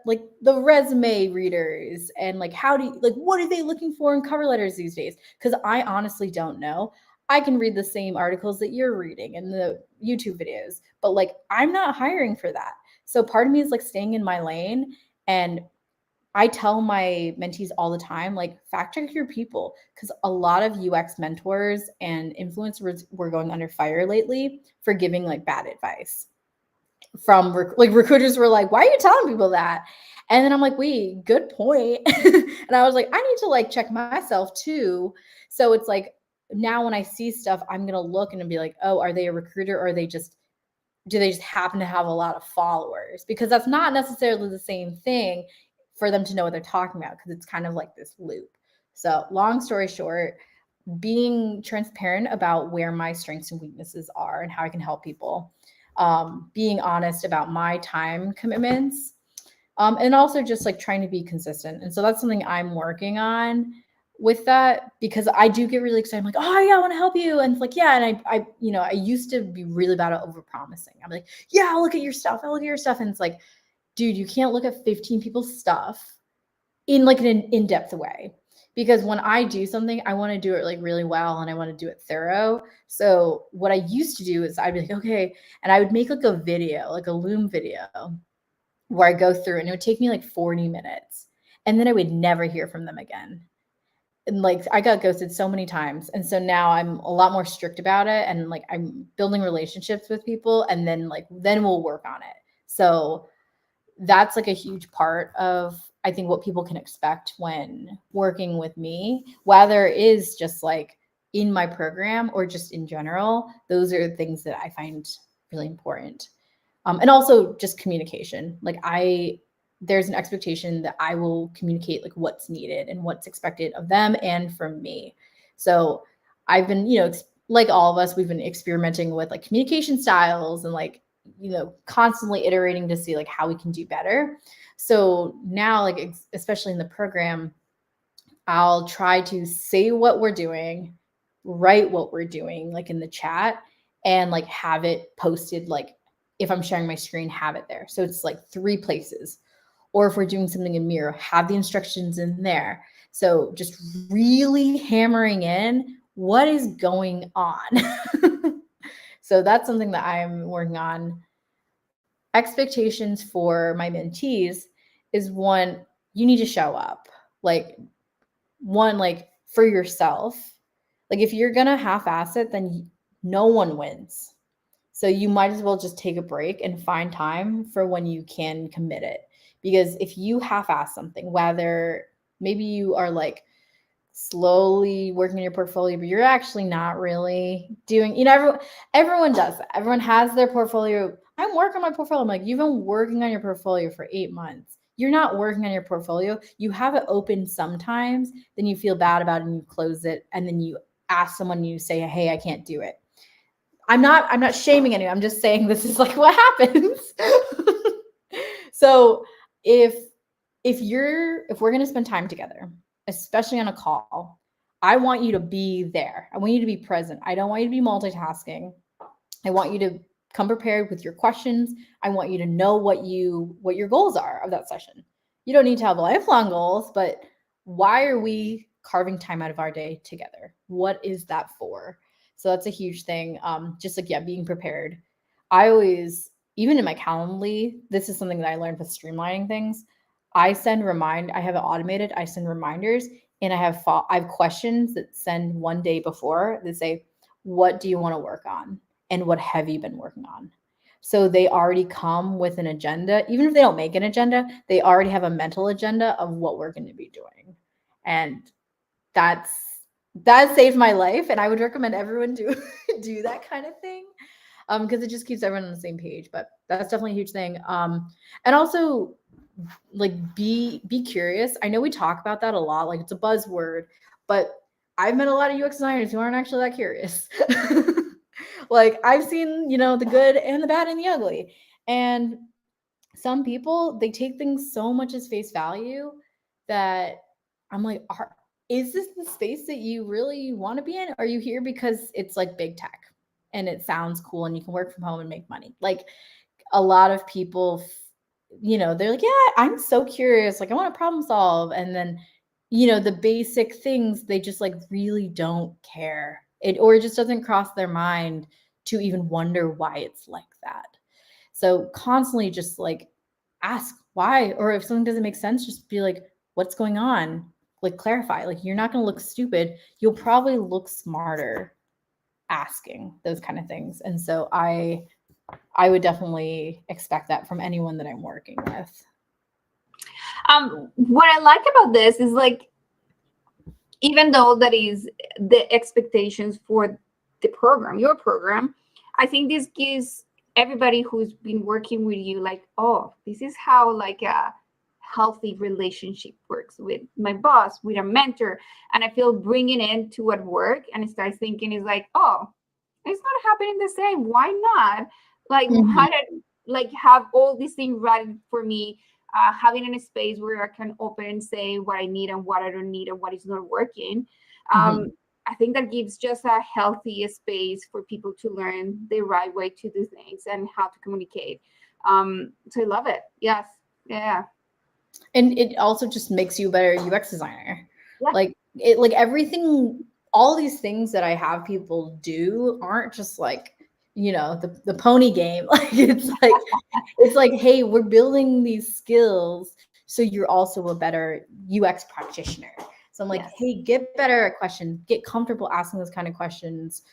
resume readers, and like what are they looking for in cover letters these days? Because I honestly don't know. I can read the same articles that you're reading and the YouTube videos, but like I'm not hiring for that. So part of me is like staying in my lane, and I tell my mentees all the time, like fact check your people, because a lot of UX mentors and influencers were going under fire lately for giving like bad advice. From recruiters were like, why are you telling people that? And then I'm like, wait, good point. And I was like, I need to like check myself too. So it's like now when I see stuff, I'm gonna look and be like, oh, are they a recruiter, or do they just happen to have a lot of followers? Because that's not necessarily the same thing for them to know what they're talking about, because it's kind of like this loop. So long story short, being transparent about where my strengths and weaknesses are and how I can help people. Being honest about my time commitments, and also just like trying to be consistent. And so that's something I'm working on with that, because I do get really excited. I'm like, oh yeah, I want to help you. And it's like, yeah. And I used to be really bad at over promising. I'm like, yeah, I'll look at your stuff. And it's like, dude, you can't look at 15 people's stuff in like an in-depth way. Because when I do something, I want to do it like really well, and I want to do it thorough. So what I used to do is I'd be like, okay, and I would make like a video, like a Loom video, where I go through, and it would take me like 40 minutes, and then I would never hear from them again. And like I got ghosted so many times, and so now I'm a lot more strict about it, and like I'm building relationships with people, and then we'll work on it. So that's like a huge part of, I think, what people can expect when working with me, whether it is just like in my program or just in general. Those are things that I find really important. And also just communication. Like there's an expectation that I will communicate like what's needed and what's expected of them and from me. So I've been, like all of us, we've been experimenting with like communication styles and like constantly iterating to see like how we can do better. So now, like, especially in the program, I'll try to say what we're doing, write what we're doing, like in the chat, and like have it posted. Like if I'm sharing my screen, have it there. So it's like 3 places. Or if we're doing something in Miro, have the instructions in there. So just really hammering in what is going on. So that's something that I'm working on. Expectations for my mentees is one, you need to show up. Like one, like for yourself. Like if you're gonna half-ass it, then no one wins. So you might as well just take a break and find time for when you can commit it. Because if you half-ass something, whether maybe you are like slowly working on your portfolio, but you're actually not really doing, everyone does that. Everyone has their portfolio. I'm working on my portfolio. I'm like, you've been working on your portfolio for 8 months. You're not working on your portfolio. You have it open sometimes, then you feel bad about it and you close it, and then you ask someone and you say, hey, I can't do it. I'm not shaming anyone. I'm just saying this is like what happens. So if we're going to spend time together, especially on a call, I want you to be there. I want you to be present. I don't want you to be multitasking. I want you to come prepared with your questions. I want you to know what your goals are of that session. You don't need to have lifelong goals, but why are we carving time out of our day together? What is that for? So that's a huge thing. Just like, being prepared. I always, even in my Calendly, this is something that I learned with streamlining things. I have it automated. I send reminders, and I have questions that send one day before that say, what do you want to work on? And what have you been working on? So they already come with an agenda. Even if they don't make an agenda, they already have a mental agenda of what we're going to be doing. And that saved my life. And I would recommend everyone do that kind of thing. Because it just keeps everyone on the same page. But that's definitely a huge thing. And also, like, be curious. I know we talk about that a lot, like it's a buzzword, but I've met a lot of UX designers who aren't actually that curious. Like I've seen, the good and the bad and the ugly. And some people, they take things so much as face value that I'm like, is this the space that you really want to be in? Are you here because it's like big tech and it sounds cool and you can work from home and make money? Like a lot of people, they're like, yeah, I'm so curious. Like I want to problem solve. And then, the basic things, they just like really don't care. Or it just doesn't cross their mind to even wonder why it's like that. So constantly just like ask why, or if something doesn't make sense, just be like, what's going on? Like clarify. Like you're not going to look stupid. You'll probably look smarter asking those kind of things. And so I would definitely expect that from anyone that I'm working with. What I like about this is like, even though that is the expectations for the program, your program, I think this gives everybody who's been working with you like, oh, this is how like a healthy relationship works with my boss, with a mentor. And I feel bringing it to at work and start thinking is like, oh, it's not happening the same. Why not? Like, why not like have all these things ready for me? Having in a space where I can open and say what I need and what I don't need and what is not working. I think that gives just a healthy space for people to learn the right way to do things and how to communicate. So I love it. Yes. Yeah. And it also just makes you a better UX designer. Yeah. Like everything, all these things that I have people do aren't just like, the pony game. Like it's like, hey, we're building these skills so you're also a better UX practitioner. So I'm like, Yes. hey, get better at questions, get comfortable asking those kind of questions.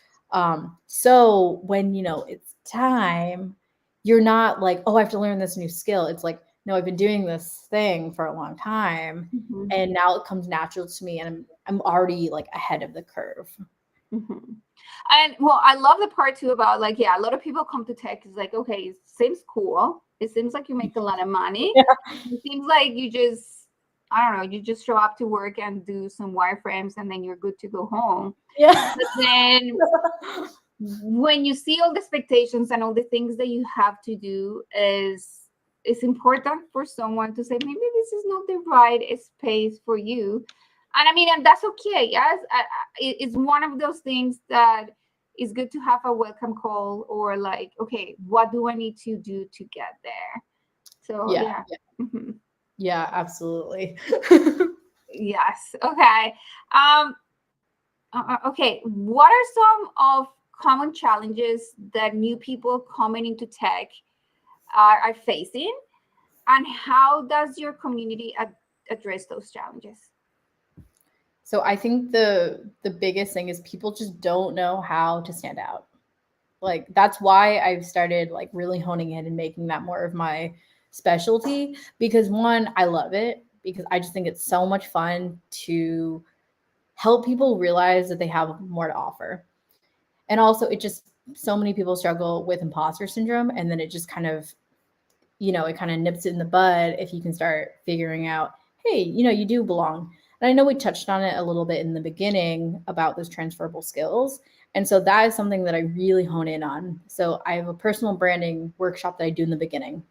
So when it's time, you're not like, oh, I have to learn this new skill. It's like, no, I've been doing this thing for a long time, and now it comes natural to me, and I'm already like ahead of the curve. And well, I love the part too about like, a lot of people come to tech is like, okay, it seems cool. It seems like you make a lot of money. Yeah. It seems like you just, I don't know, you just show up to work and do some wireframes and then you're good to go home. Yeah. But then when you see all the expectations and all the things that you have to do, is it's important for someone to say maybe this is not the right space for you. And I mean, and that's okay. Yes, it's one of those things that is good to have a welcome call, or like, okay, what do I need to do to get there? So Yeah. yeah. Mhm. Yeah, absolutely. Yes. Okay. Um, okay. What are some of common challenges that new people coming into tech are facing, and how does your community address those challenges? So I think the biggest thing is people just don't know how to stand out. Like that's why I've started like really honing in and making that more of my specialty, because one, I love it because I just think it's so much fun to help people realize that they have more to offer. And also it just, so many people struggle with imposter syndrome, and then it just kind of, it kind of nips it in the bud if you can start figuring out, hey, you do belong. And I know we touched on it a little bit in the beginning about those transferable skills. And so that is something that I really hone in on. So I have a personal branding workshop that I do in the beginning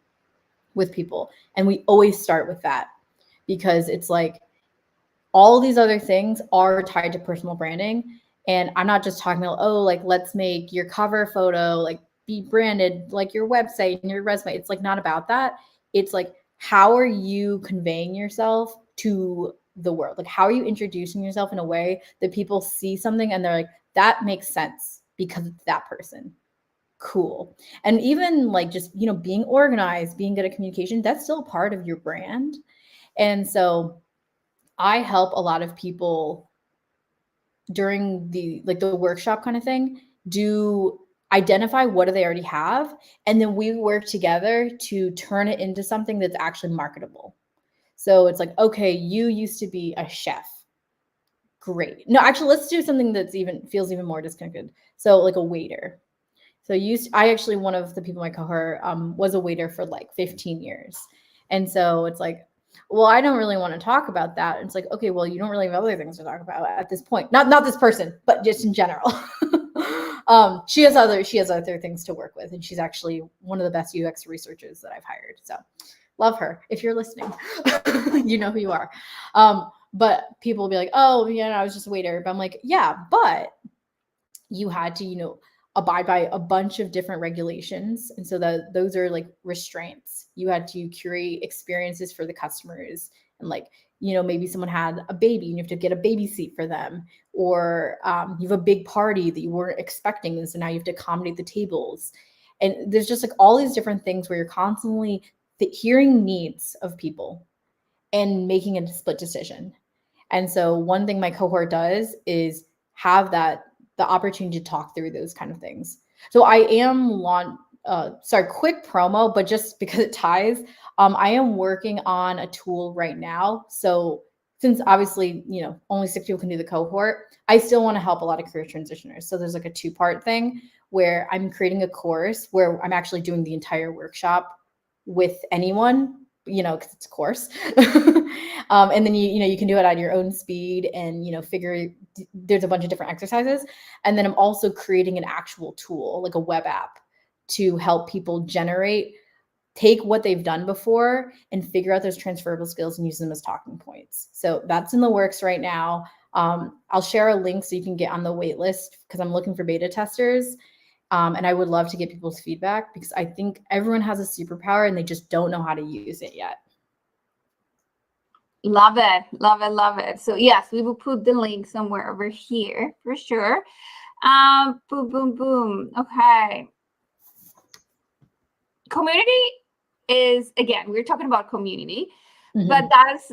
with people. And we always start with that because it's like all these other things are tied to personal branding. And I'm not just talking about, oh, like let's make your cover photo like be branded like your website and your resume. It's like not about that. It's like, how are you conveying yourself to the world? Like, how are you introducing yourself in a way that people see something and they're like, that makes sense because it's that person. Cool. And even like just, being organized, being good at communication, that's still part of your brand. And so I help a lot of people during the workshop kind of thing do identify what do they already have, and then we work together to turn it into something that's actually marketable. So it's like, okay, you used to be a chef. Great. No, actually, let's do something that's even feels even more disconnected. So like a waiter. So I actually, one of the people in my cohort was a waiter for like 15 years. And so it's like, well, I don't really want to talk about that. And it's like, okay, well, you don't really have other things to talk about at this point. Not this person, but just in general. She has other things to work with, and she's actually one of the best UX researchers that I've hired. So love her. If you're listening, you know who you are. But people will be like, oh, I was just a waiter. But I'm like, yeah, but you had to, abide by a bunch of different regulations. And so those are like restraints. You had to curate experiences for the customers. And like, maybe someone had a baby and you have to get a baby seat for them. Or you have a big party that you weren't expecting. And so now you have to accommodate the tables. And there's just like all these different things where you're constantly hearing needs of people and making a split decision. And so one thing my cohort does is have the opportunity to talk through those kind of things. So I am quick promo, but just because it ties, I am working on a tool right now. So since obviously, only 6 people can do the cohort, I still want to help a lot of career transitioners. So there's like a 2-part thing where I'm creating a course where I'm actually doing the entire workshop with anyone, because it's a course. And then you can do it at your own speed and there's a bunch of different exercises. And then I'm also creating an actual tool, like a web app, to help people take what they've done before and figure out those transferable skills and use them as talking points. So that's in the works right now. I'll share a link so you can get on the wait list because I'm looking for beta testers. And I would love to get people's feedback because I think everyone has a superpower and they just don't know how to use it yet. Love it, love it, love it. So yes, we will put the link somewhere over here for sure. Boom, boom, boom. Okay. Community is, again, we're talking about community, but that's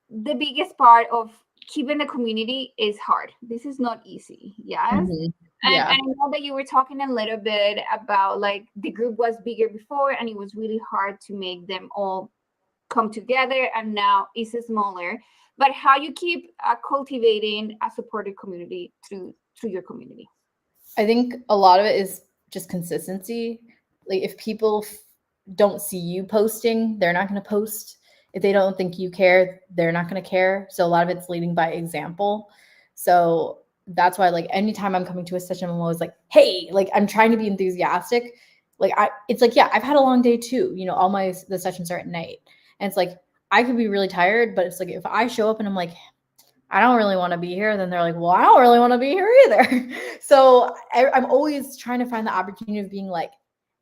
the biggest part of keeping the community is hard. This is not easy. Yes. And I know that you were talking a little bit about like the group was bigger before and it was really hard to make them all come together, and now it's smaller. But how you keep cultivating a supportive community through your community? I think a lot of it is just consistency. Like if people don't see you posting, they're not going to post. If they don't think you care, they're not going to care. So a lot of it's leading by example. So that's why like anytime I'm coming to a session, I'm always like, hey, like I'm trying to be enthusiastic. Like it's like, yeah, I've had a long day too. You know, all the sessions are at night. And it's like, I could be really tired, but it's like, if I show up and I'm like, I don't really want to be here, then they're like, well, I don't really want to be here either. So I'm always trying to find the opportunity of being like,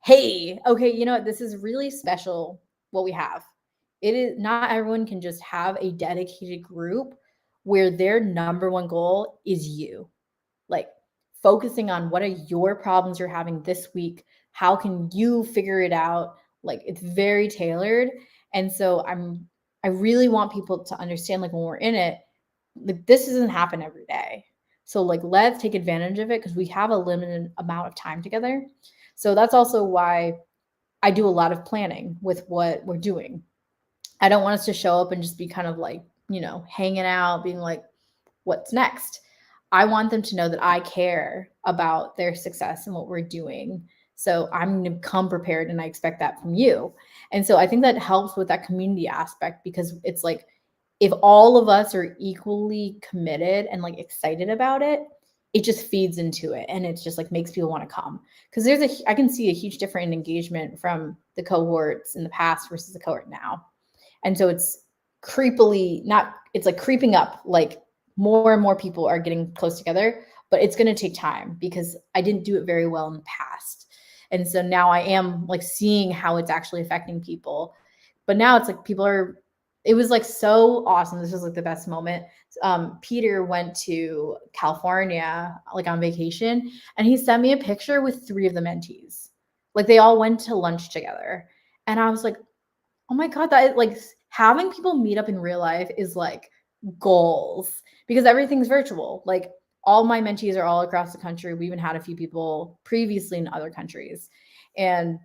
hey, okay, you know what? This is really special what we have. It is not everyone can just have a dedicated group where their number one goal is you. Like focusing on what are your problems you're having this week? How can you figure it out? Like it's very tailored. And so I really want people to understand like when we're in it, like this doesn't happen every day. So like let's take advantage of it because we have a limited amount of time together. So that's also why I do a lot of planning with what we're doing. I don't want us to show up and just be kind of like, you know, hanging out, being like, what's next? I want them to know that I care about their success and what we're doing. So I'm going to come prepared and I expect that from you. And so I think that helps with that community aspect because it's like if all of us are equally committed and like excited about it, it just feeds into it and it's just like makes people want to come because I can see a huge difference in engagement from the cohorts in the past versus the cohort now. And so it's it's like creeping up, like more and more people are getting close together, but it's going to take time because I didn't do it very well in the past. And so now I am like seeing how it's actually affecting people. But now it's like it was like so awesome. This was like the best moment. Peter went to California like on vacation and he sent me a picture with 3 of the mentees. Like they all went to lunch together. And I was like, oh my God, that like having people meet up in real life is like goals because everything's virtual. Like all my mentees are all across the country. We even had a few people previously in other countries. And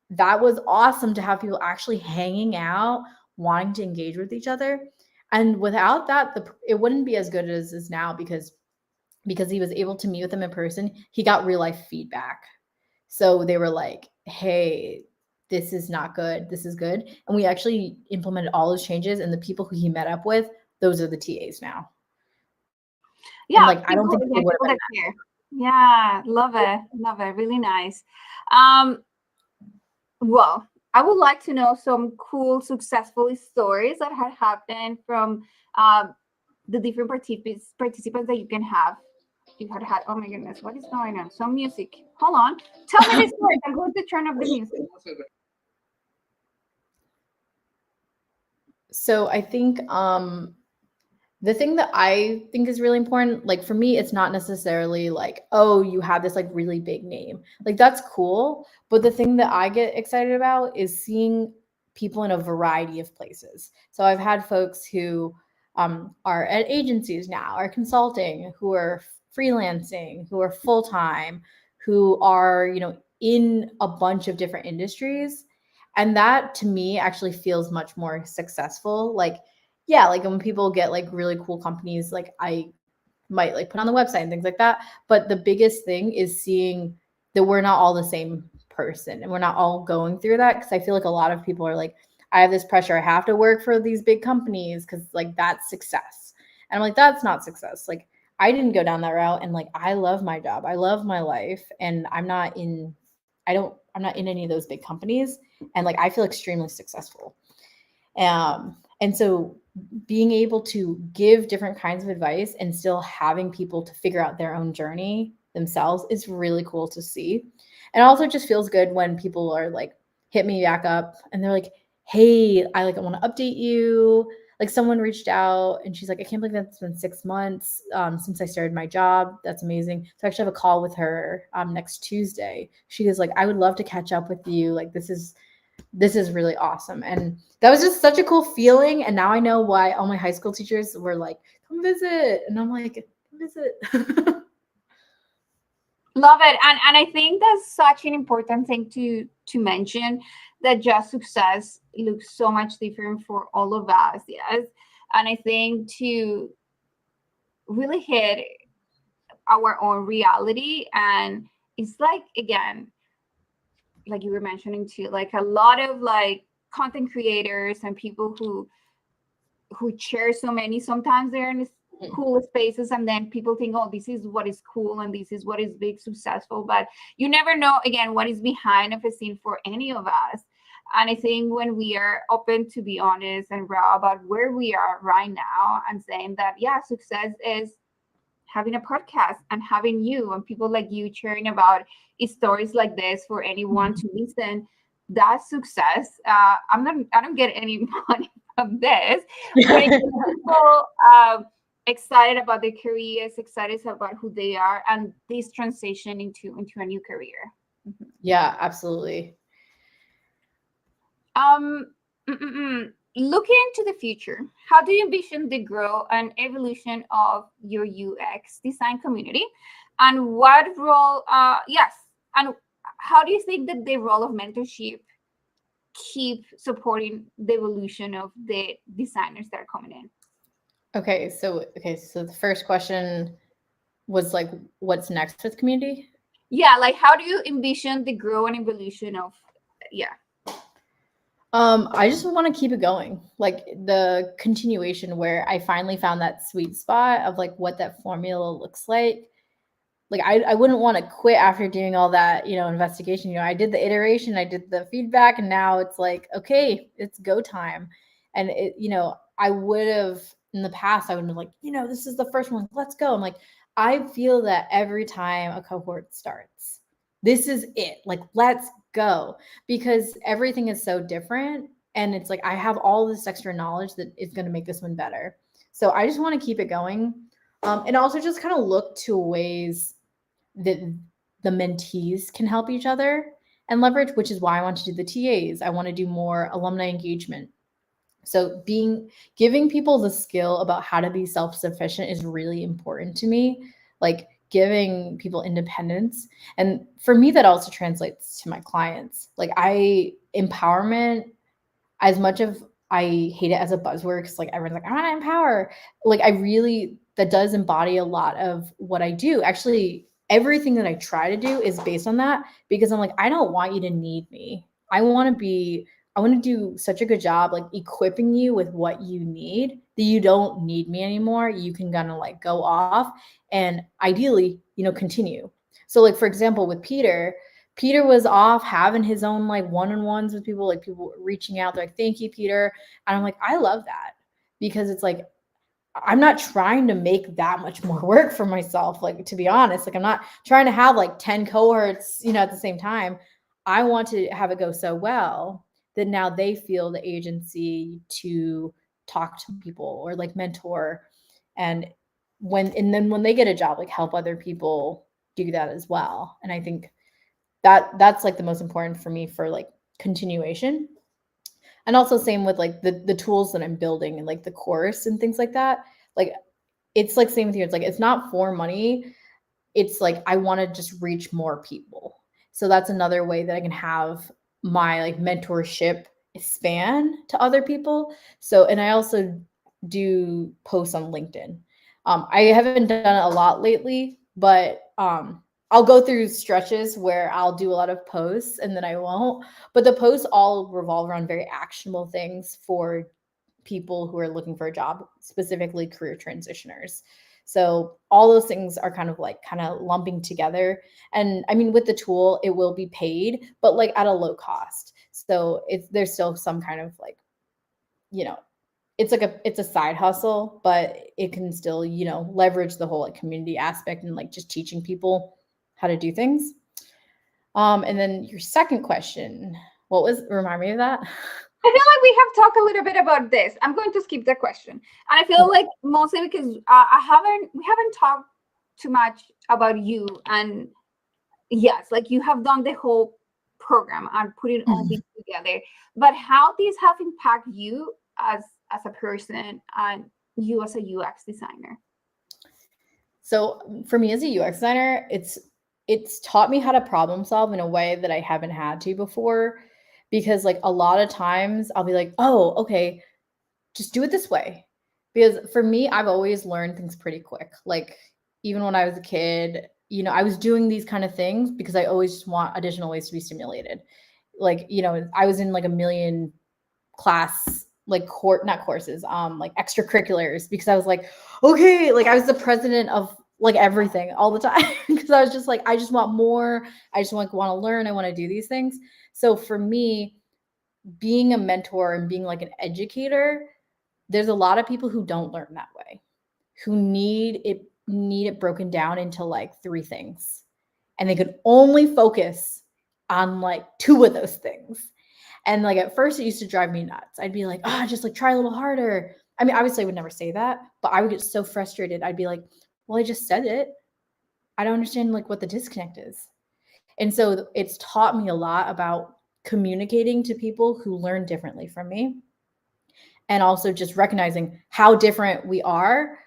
that was awesome to have people actually hanging out, wanting to engage with each other. And without that, it wouldn't be as good as is now because he was able to meet with them in person. He got real life feedback. So they were like, hey, this is not good. This is good. And we actually implemented all those changes. And the people who he met up with, those are the TAs now. And Yeah, like, I don't think they would people have that care. Yeah, love it, really nice. Well, I would like to know some cool successful stories that had happened from the different participants that you can have. You had, oh my goodness, what is going on? Some music. Hold on. Tell me the story. I'm going to turn off the music. So I think the thing that I think is really important, like for me, it's not necessarily like, oh, you have this like really big name. Like that's cool. But the thing that I get excited about is seeing people in a variety of places. So I've had folks who are at agencies now, are consulting, who are freelancing, who are full time, who are, you know, in a bunch of different industries. And that to me actually feels much more successful. Like, yeah, like when people get like really cool companies, like I might like put on the website and things like that. But the biggest thing is seeing that we're not all the same person and we're not all going through that. Cause I feel like a lot of people are like, I have this pressure. I have to work for these big companies because like that's success. And I'm like, that's not success. Like I didn't go down that route. And like I love my job. I love my life. And I'm not in any of those big companies. And like I feel extremely successful. And so being able to give different kinds of advice and still having people to figure out their own journey themselves is really cool to see. And also just feels good when people are like, hit me back up and they're like, hey, I want to update you. Like someone reached out and she's like, I can't believe that's been 6 months since I started my job. That's amazing. So I actually have a call with her next Tuesday. She is like, I would love to catch up with you. Like this is really awesome. And that was just such a cool feeling. And now I know why all my high school teachers were like, come visit. And I'm like, come visit. Love it. And I think that's such an important thing to mention, that just success looks so much different for all of us. Yes. And I think to really hit our own reality, and it's like, again, like you were mentioning too, like a lot of like content creators and people who share so many, sometimes they're cool spaces, and then people think, oh, this is what is cool and this is what is big successful, but you never know, again, what is behind of a scene for any of us. And I think when we are open to be honest and raw about where we are right now and saying that, yeah, success is having a podcast and having you and people like you sharing about stories like this for anyone to listen, that's success. I don't get any money from this, but it gets people excited about their careers, excited about who they are, and this transition into a new career. Yeah, absolutely. Um, Looking to the future, how do you envision the growth and evolution of your UX design community, and what role? Yes, and how do you think that the role of mentorship keep supporting the evolution of the designers that are coming in? So the first question was like, what's next with community? Yeah, like how do you envision the growth and evolution of? Yeah. I just want to keep it going, like the continuation where I finally found that sweet spot of like what that formula looks like. Like I wouldn't want to quit after doing all that, investigation. I did the iteration, I did the feedback, and now it's like, okay, it's go time. And I would have in the past, I would have been like, this is the first one, let's go. I'm like, I feel that every time a cohort starts, this is it. Like, let's go, because everything is so different. And it's like, I have all this extra knowledge that is going to make this one better. So I just want to keep it going. And also just kind of look to ways that the mentees can help each other and leverage, which is why I want to do the TAs. I want to do more alumni engagement. So giving people the skill about how to be self-sufficient is really important to me. Like giving people independence. And for me, that also translates to my clients. Like empowerment, as much of I hate it as a buzzword, because like everyone's like, I want to empower. Like that does embody a lot of what I do. Actually, everything that I try to do is based on that, because I'm like, I don't want you to need me. I want to do such a good job like equipping you with what you need that you don't need me anymore. You can kind of like go off and ideally, continue. So like, for example, with Peter was off having his own like one-on-ones with people, like people reaching out. They're like, thank you, Peter. And I'm like, I love that, because it's like, I'm not trying to make that much more work for myself. Like, to be honest, like I'm not trying to have like 10 cohorts, at the same time. I want to have it go so well that now they feel the agency to talk to people or like mentor. And then when they get a job, like help other people do that as well. And I think that's like the most important for me for like continuation. And also same with like the tools that I'm building and like the course and things like that. Like it's like same with you. It's like, it's not for money. It's like, I want to just reach more people. So that's another way that I can have my like mentorship span to other people. So, and I also do posts on LinkedIn. I haven't done it a lot lately, but I'll go through stretches where I'll do a lot of posts and then I won't. But the posts all revolve around very actionable things for people who are looking for a job, specifically career transitioners. So all those things are kind of lumping together. And I mean, with the tool, it will be paid, but like at a low cost. So there's still some kind of like, it's a side hustle, but it can still, leverage the whole like community aspect and like just teaching people how to do things. And then your second question, remind me of that? I feel like we have talked a little bit about this. I'm going to skip the question. And I feel like mostly because we haven't talked too much about you. And yes, like you have done the whole program and putting all this together. But how these have impacted you as a person and you as a UX designer? So for me as a UX designer, it's taught me how to problem solve in a way that I haven't had to before. Because like a lot of times I'll be like, oh, okay, just do it this way. Because for me, I've always learned things pretty quick. Like even when I was a kid, I was doing these kind of things because I always just want additional ways to be stimulated. Like, I was in like a million class like not courses, like extracurriculars, because I was like, okay, like I was the president of like everything all the time because I was just like, I just want more. I just want to learn. I want to do these things. So for me, being a mentor and being like an educator, there's a lot of people who don't learn that way, who need it broken down into like 3 things. And they could only focus on like 2 of those things. And like at first it used to drive me nuts. I'd be like, just like try a little harder. I mean, obviously I would never say that, but I would get so frustrated. I'd be like, well, I just said it. I don't understand like what the disconnect is. And so it's taught me a lot about communicating to people who learn differently from me, and also just recognizing how different we are.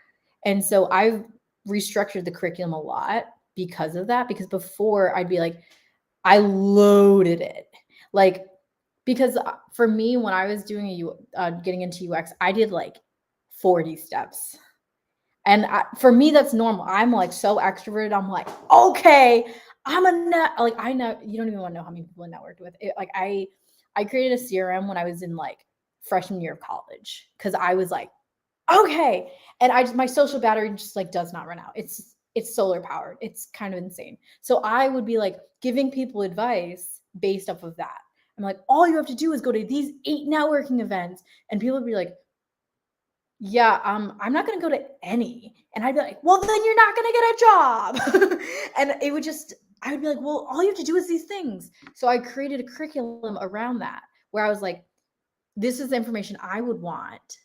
And so I've restructured the curriculum a lot because of that, because before I'd be like, I loaded it. Like, because for me, when I was doing getting into UX, I did like 40 steps. And for me, that's normal. I'm like so extroverted. I'm like, okay, I know, you don't even want to know how many people I networked with. I created a CRM when I was in like freshman year of college, because I was like, okay. And my social battery just like does not run out. It's solar powered. It's kind of insane. So I would be like giving people advice based off of that. I'm like, all you have to do is go to these 8 networking events. And people would be like, yeah, I'm not going to go to any. And I'd be like, well, then you're not going to get a job. And I would be like, well, all you have to do is these things. So I created a curriculum around that, where I was like, this is the information I would want.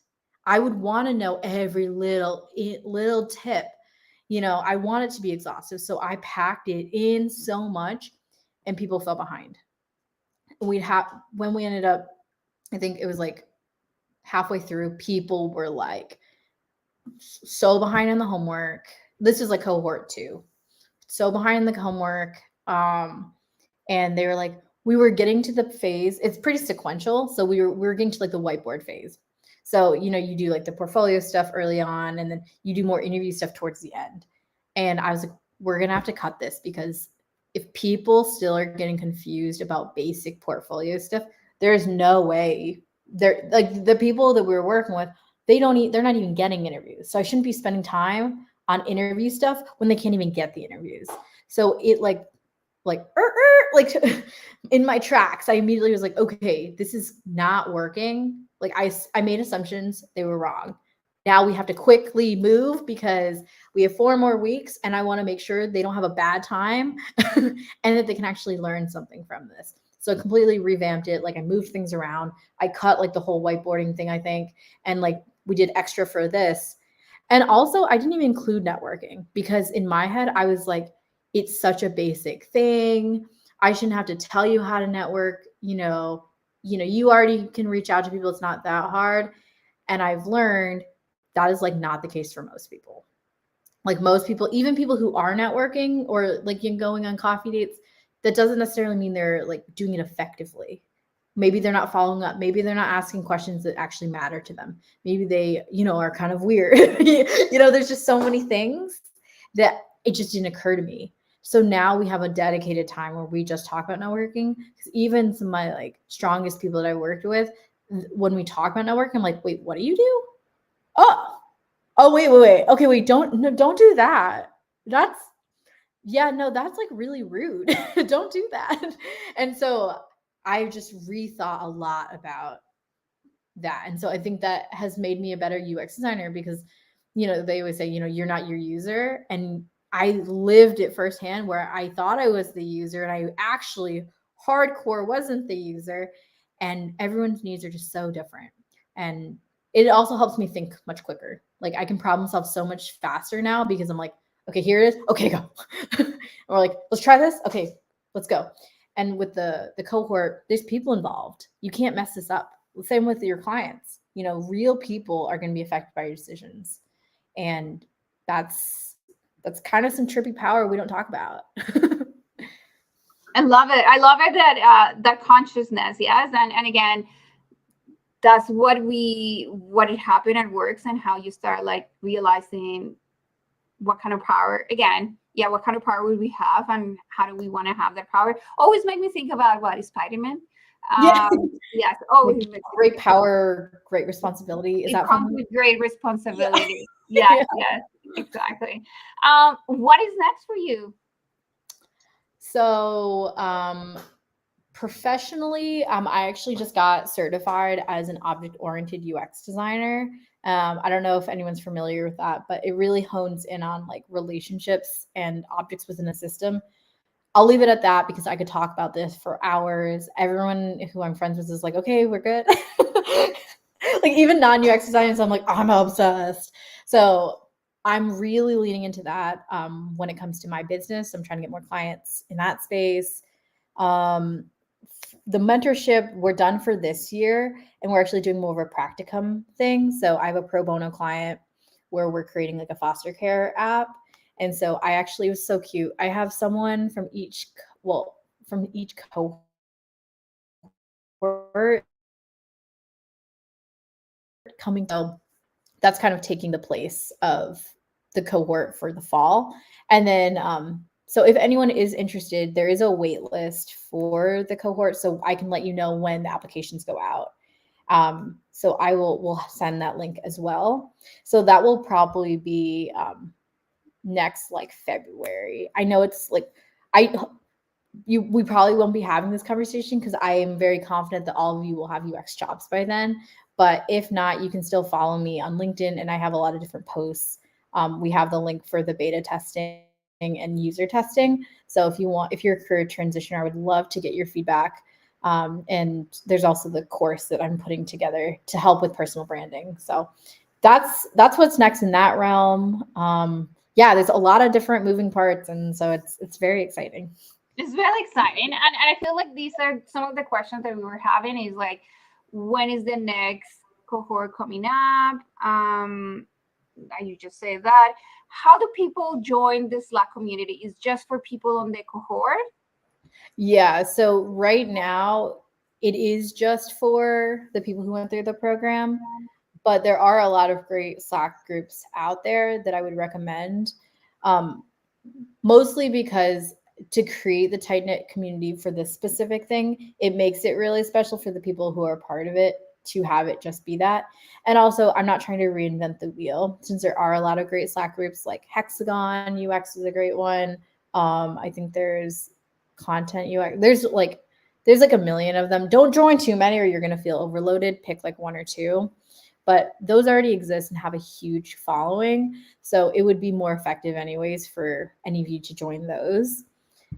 I would want to know every little tip. I want it to be exhaustive. So I packed it in so much, and people fell behind. When we ended up, I think it was like halfway through, people were like so behind in the homework. This is like cohort 2, so behind in the homework. And they were like, we were getting to the phase, it's pretty sequential. So we were getting to like the whiteboard phase. So, you do like the portfolio stuff early on, and then you do more interview stuff towards the end. And I was like, we're going to have to cut this, because if people still are getting confused about basic portfolio stuff, there's no way they're like, the people that we were working with, they're not even getting interviews. So I shouldn't be spending time on interview stuff when they can't even get the interviews. So it like in my tracks, I immediately was like, okay, this is not working. Like I made assumptions, they were wrong. Now we have to quickly move, because we have 4 more weeks, and I want to make sure they don't have a bad time and that they can actually learn something from this. So I completely revamped it. Like I moved things around. I cut like the whole whiteboarding thing, I think. And like we did extra for this. And also I didn't even include networking, because in my head, I was like, it's such a basic thing. I shouldn't have to tell you how to network. You already can reach out to people. It's not that hard. And I've learned that is like not the case for most people. Like most people, even people who are networking or like going on coffee dates, that doesn't necessarily mean they're like doing it effectively. Maybe they're not following up. Maybe they're not asking questions that actually matter to them. Maybe they, are kind of weird. There's just so many things that it just didn't occur to me. So now we have a dedicated time where we just talk about networking. Because even some of my like strongest people that I worked with, when we talk about networking, I'm like, wait, what do you do? Oh, wait. Okay, wait, don't do that. That's like really rude. Don't do that. And so I just rethought a lot about that. And so I think that has made me a better UX designer, because, they always say, you're not your user. And I lived it firsthand, where I thought I was the user and I actually hardcore wasn't the user. And everyone's needs are just so different. And it also helps me think much quicker. Like I can problem solve so much faster now, because I'm like, okay, here it is. Okay, go. Or like, let's try this. Okay, let's go. And with the cohort, there's people involved. You can't mess this up. Same with your clients. Real people are going to be affected by your decisions. And that's kind of some trippy power we don't talk about. I love it. I love it that that consciousness, yes, and again, that's what it happened and works, and how you start like realizing what kind of power. Again, what kind of power would we have, and how do we want to have that power? Always make me think about what is Spider-Man. Yeah. Yes. Oh, Like, he makes great power, great responsibility. Is it that comes from? with great Yeah. responsibility. Yes, Yeah. yes, exactly. What is next for you? So, professionally, I actually just got certified as an object-oriented UX designer. I don't know if anyone's familiar with that, but it really hones in on like relationships and objects within a system. I'll leave it at that because I could talk about this for hours. Everyone who I'm friends with is like, okay, we're good. Like even non-UX designers, I'm like, I'm obsessed. So I'm really leaning into that when it comes to my business. I'm trying to get more clients in that space. Um, the mentorship, we're done for this year, and we're actually doing more of a practicum thing. So I have a pro bono client where we're creating like a foster care app. And so I actually, it was so cute. I have someone from each, well, from each cohort coming. So that's kind of taking the place of the cohort for the fall. And then, so if anyone is interested, there is a wait list for the cohort, so I can let you know when the applications go out. So I will send that link as well. So that will probably be next like February. I know it's like I we probably won't be having this conversation because I am very confident that all of you will have UX jobs by then. But if not, you can still follow me on LinkedIn, and I have a lot of different posts. We have the link for the beta testing and user testing. So if you're a career transitioner, I would love to get your feedback. And there's also the course that I'm putting together to help with personal branding. So that's what's next in that realm. Yeah, there's a lot of different moving parts, and so it's very exciting. It's very exciting, and I feel like these are some of the questions that we were having. Is like, when is the next cohort coming up? You just say that. How do people join the Slack community? Is just for people on the cohort? Yeah, so right now it is just for the people who went through the program, but there are a lot of great Slack groups out there that I would recommend. Um, Mostly because to create the tight knit community for this specific thing, it makes it really special for the people who are part of it to have it just be that. And also, I'm not trying to reinvent the wheel since there are a lot of great Slack groups like Hexagon UX is a great one. I think there's content UX. There's like a million of them. Don't join too many or you're gonna feel overloaded. Pick like one or two. But those already exist and have a huge following. So it would be more effective, anyways, for any of you to join those.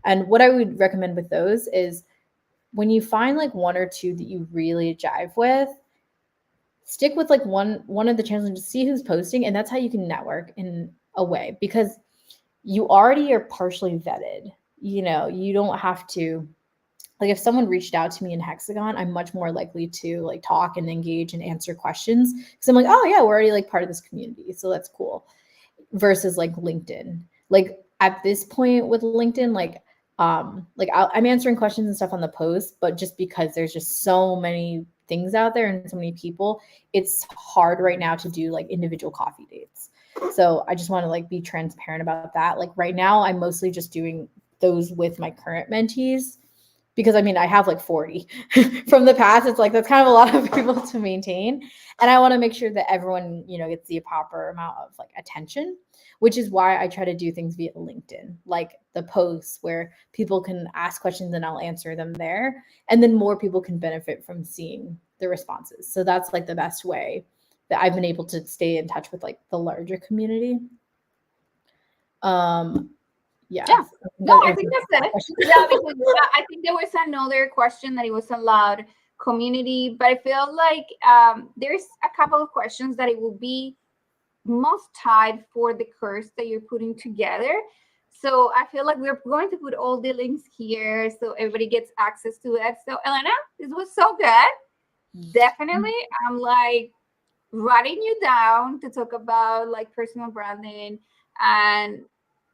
And what I would recommend with those is when you find like one or two that you really jive with, stick with like one of the channels and just see who's posting. And that's how you can network in a way because you already are partially vetted. You don't have to like if someone reached out to me in Hexagon, I'm much more likely to like talk and engage and answer questions because I'm like, oh yeah, we're already like part of this community, so that's cool. Versus like LinkedIn, like at this point with LinkedIn, I'm answering questions and stuff on the post, but just because there's just so many things out there and so many people, it's hard right now to do like individual coffee dates. So I just want to like be transparent about that. Like right now, I'm mostly just doing those with my current mentees because I mean, I have like 40 from the past. It's like, that's kind of a lot of people to maintain. And I want to make sure that everyone, gets the proper amount of like attention, which is why I try to do things via LinkedIn, like the posts where people can ask questions and I'll answer them there. And then more people can benefit from seeing the responses. So that's like the best way that I've been able to stay in touch with like the larger community. Yeah. Yeah. No, That I think answers that's that it. question. Yeah, because I think there was another question that it was allowed community, but I feel like there's a couple of questions that it will be most tied for the course that you're putting together. So I feel like we're going to put all the links here so everybody gets access to it. So Elena, this was so good. Definitely, I'm like writing you down to talk about like personal branding and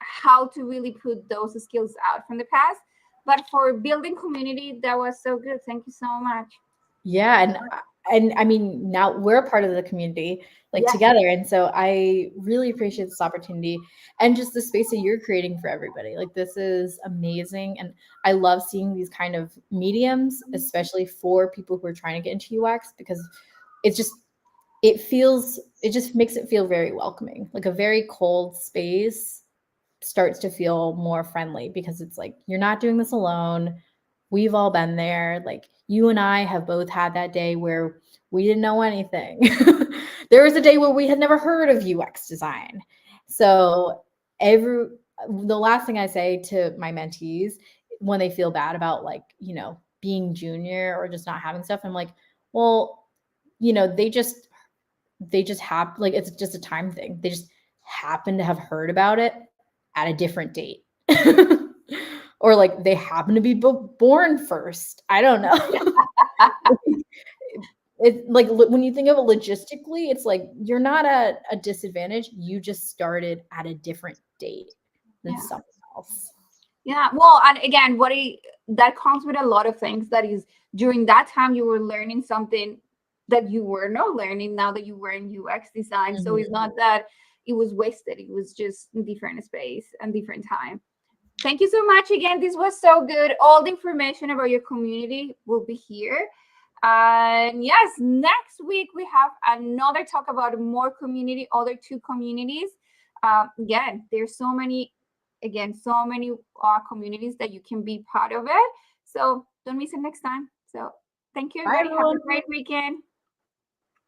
how to really put those skills out from the past. But for building community, that was so good. Thank you so much. Yeah, and and I mean, now we're a part of the community, like Yeah. together. And so I really appreciate this opportunity and just the space that you're creating for everybody. Like, this is amazing. And I love seeing these kind of mediums, especially for people who are trying to get into UX, because it's just, it just makes it feel very welcoming. Like a very cold space starts to feel more friendly because it's like, you're not doing this alone. We've all been there. Like, you and I have both had that day where we didn't know anything. There was a day where we had never heard of UX design. So every the last thing I say to my mentees when they feel bad about, like, being junior or just not having stuff, I'm like, well, they just have, like, it's just a time thing. They just happen to have heard about it at a different date. Or like they happen to be born first. I don't know. It's like, when you think of it logistically, it's like you're not at a disadvantage. You just started at a different date than Yeah. someone else. Yeah. Well, and again, that comes with a lot of things. That is, during that time, you were learning something that you were not learning now that you were in UX design. So it's Mhm. not that it was wasted. It was just in different space and different time. Thank you so much again. This was so good. All the information about your community will be here. And yes, next week we have another talk about more community, other two communities. Again, there's so many communities that you can be part of it. So don't miss it next time. So thank you, Bye, everybody. Have a everyone. great weekend.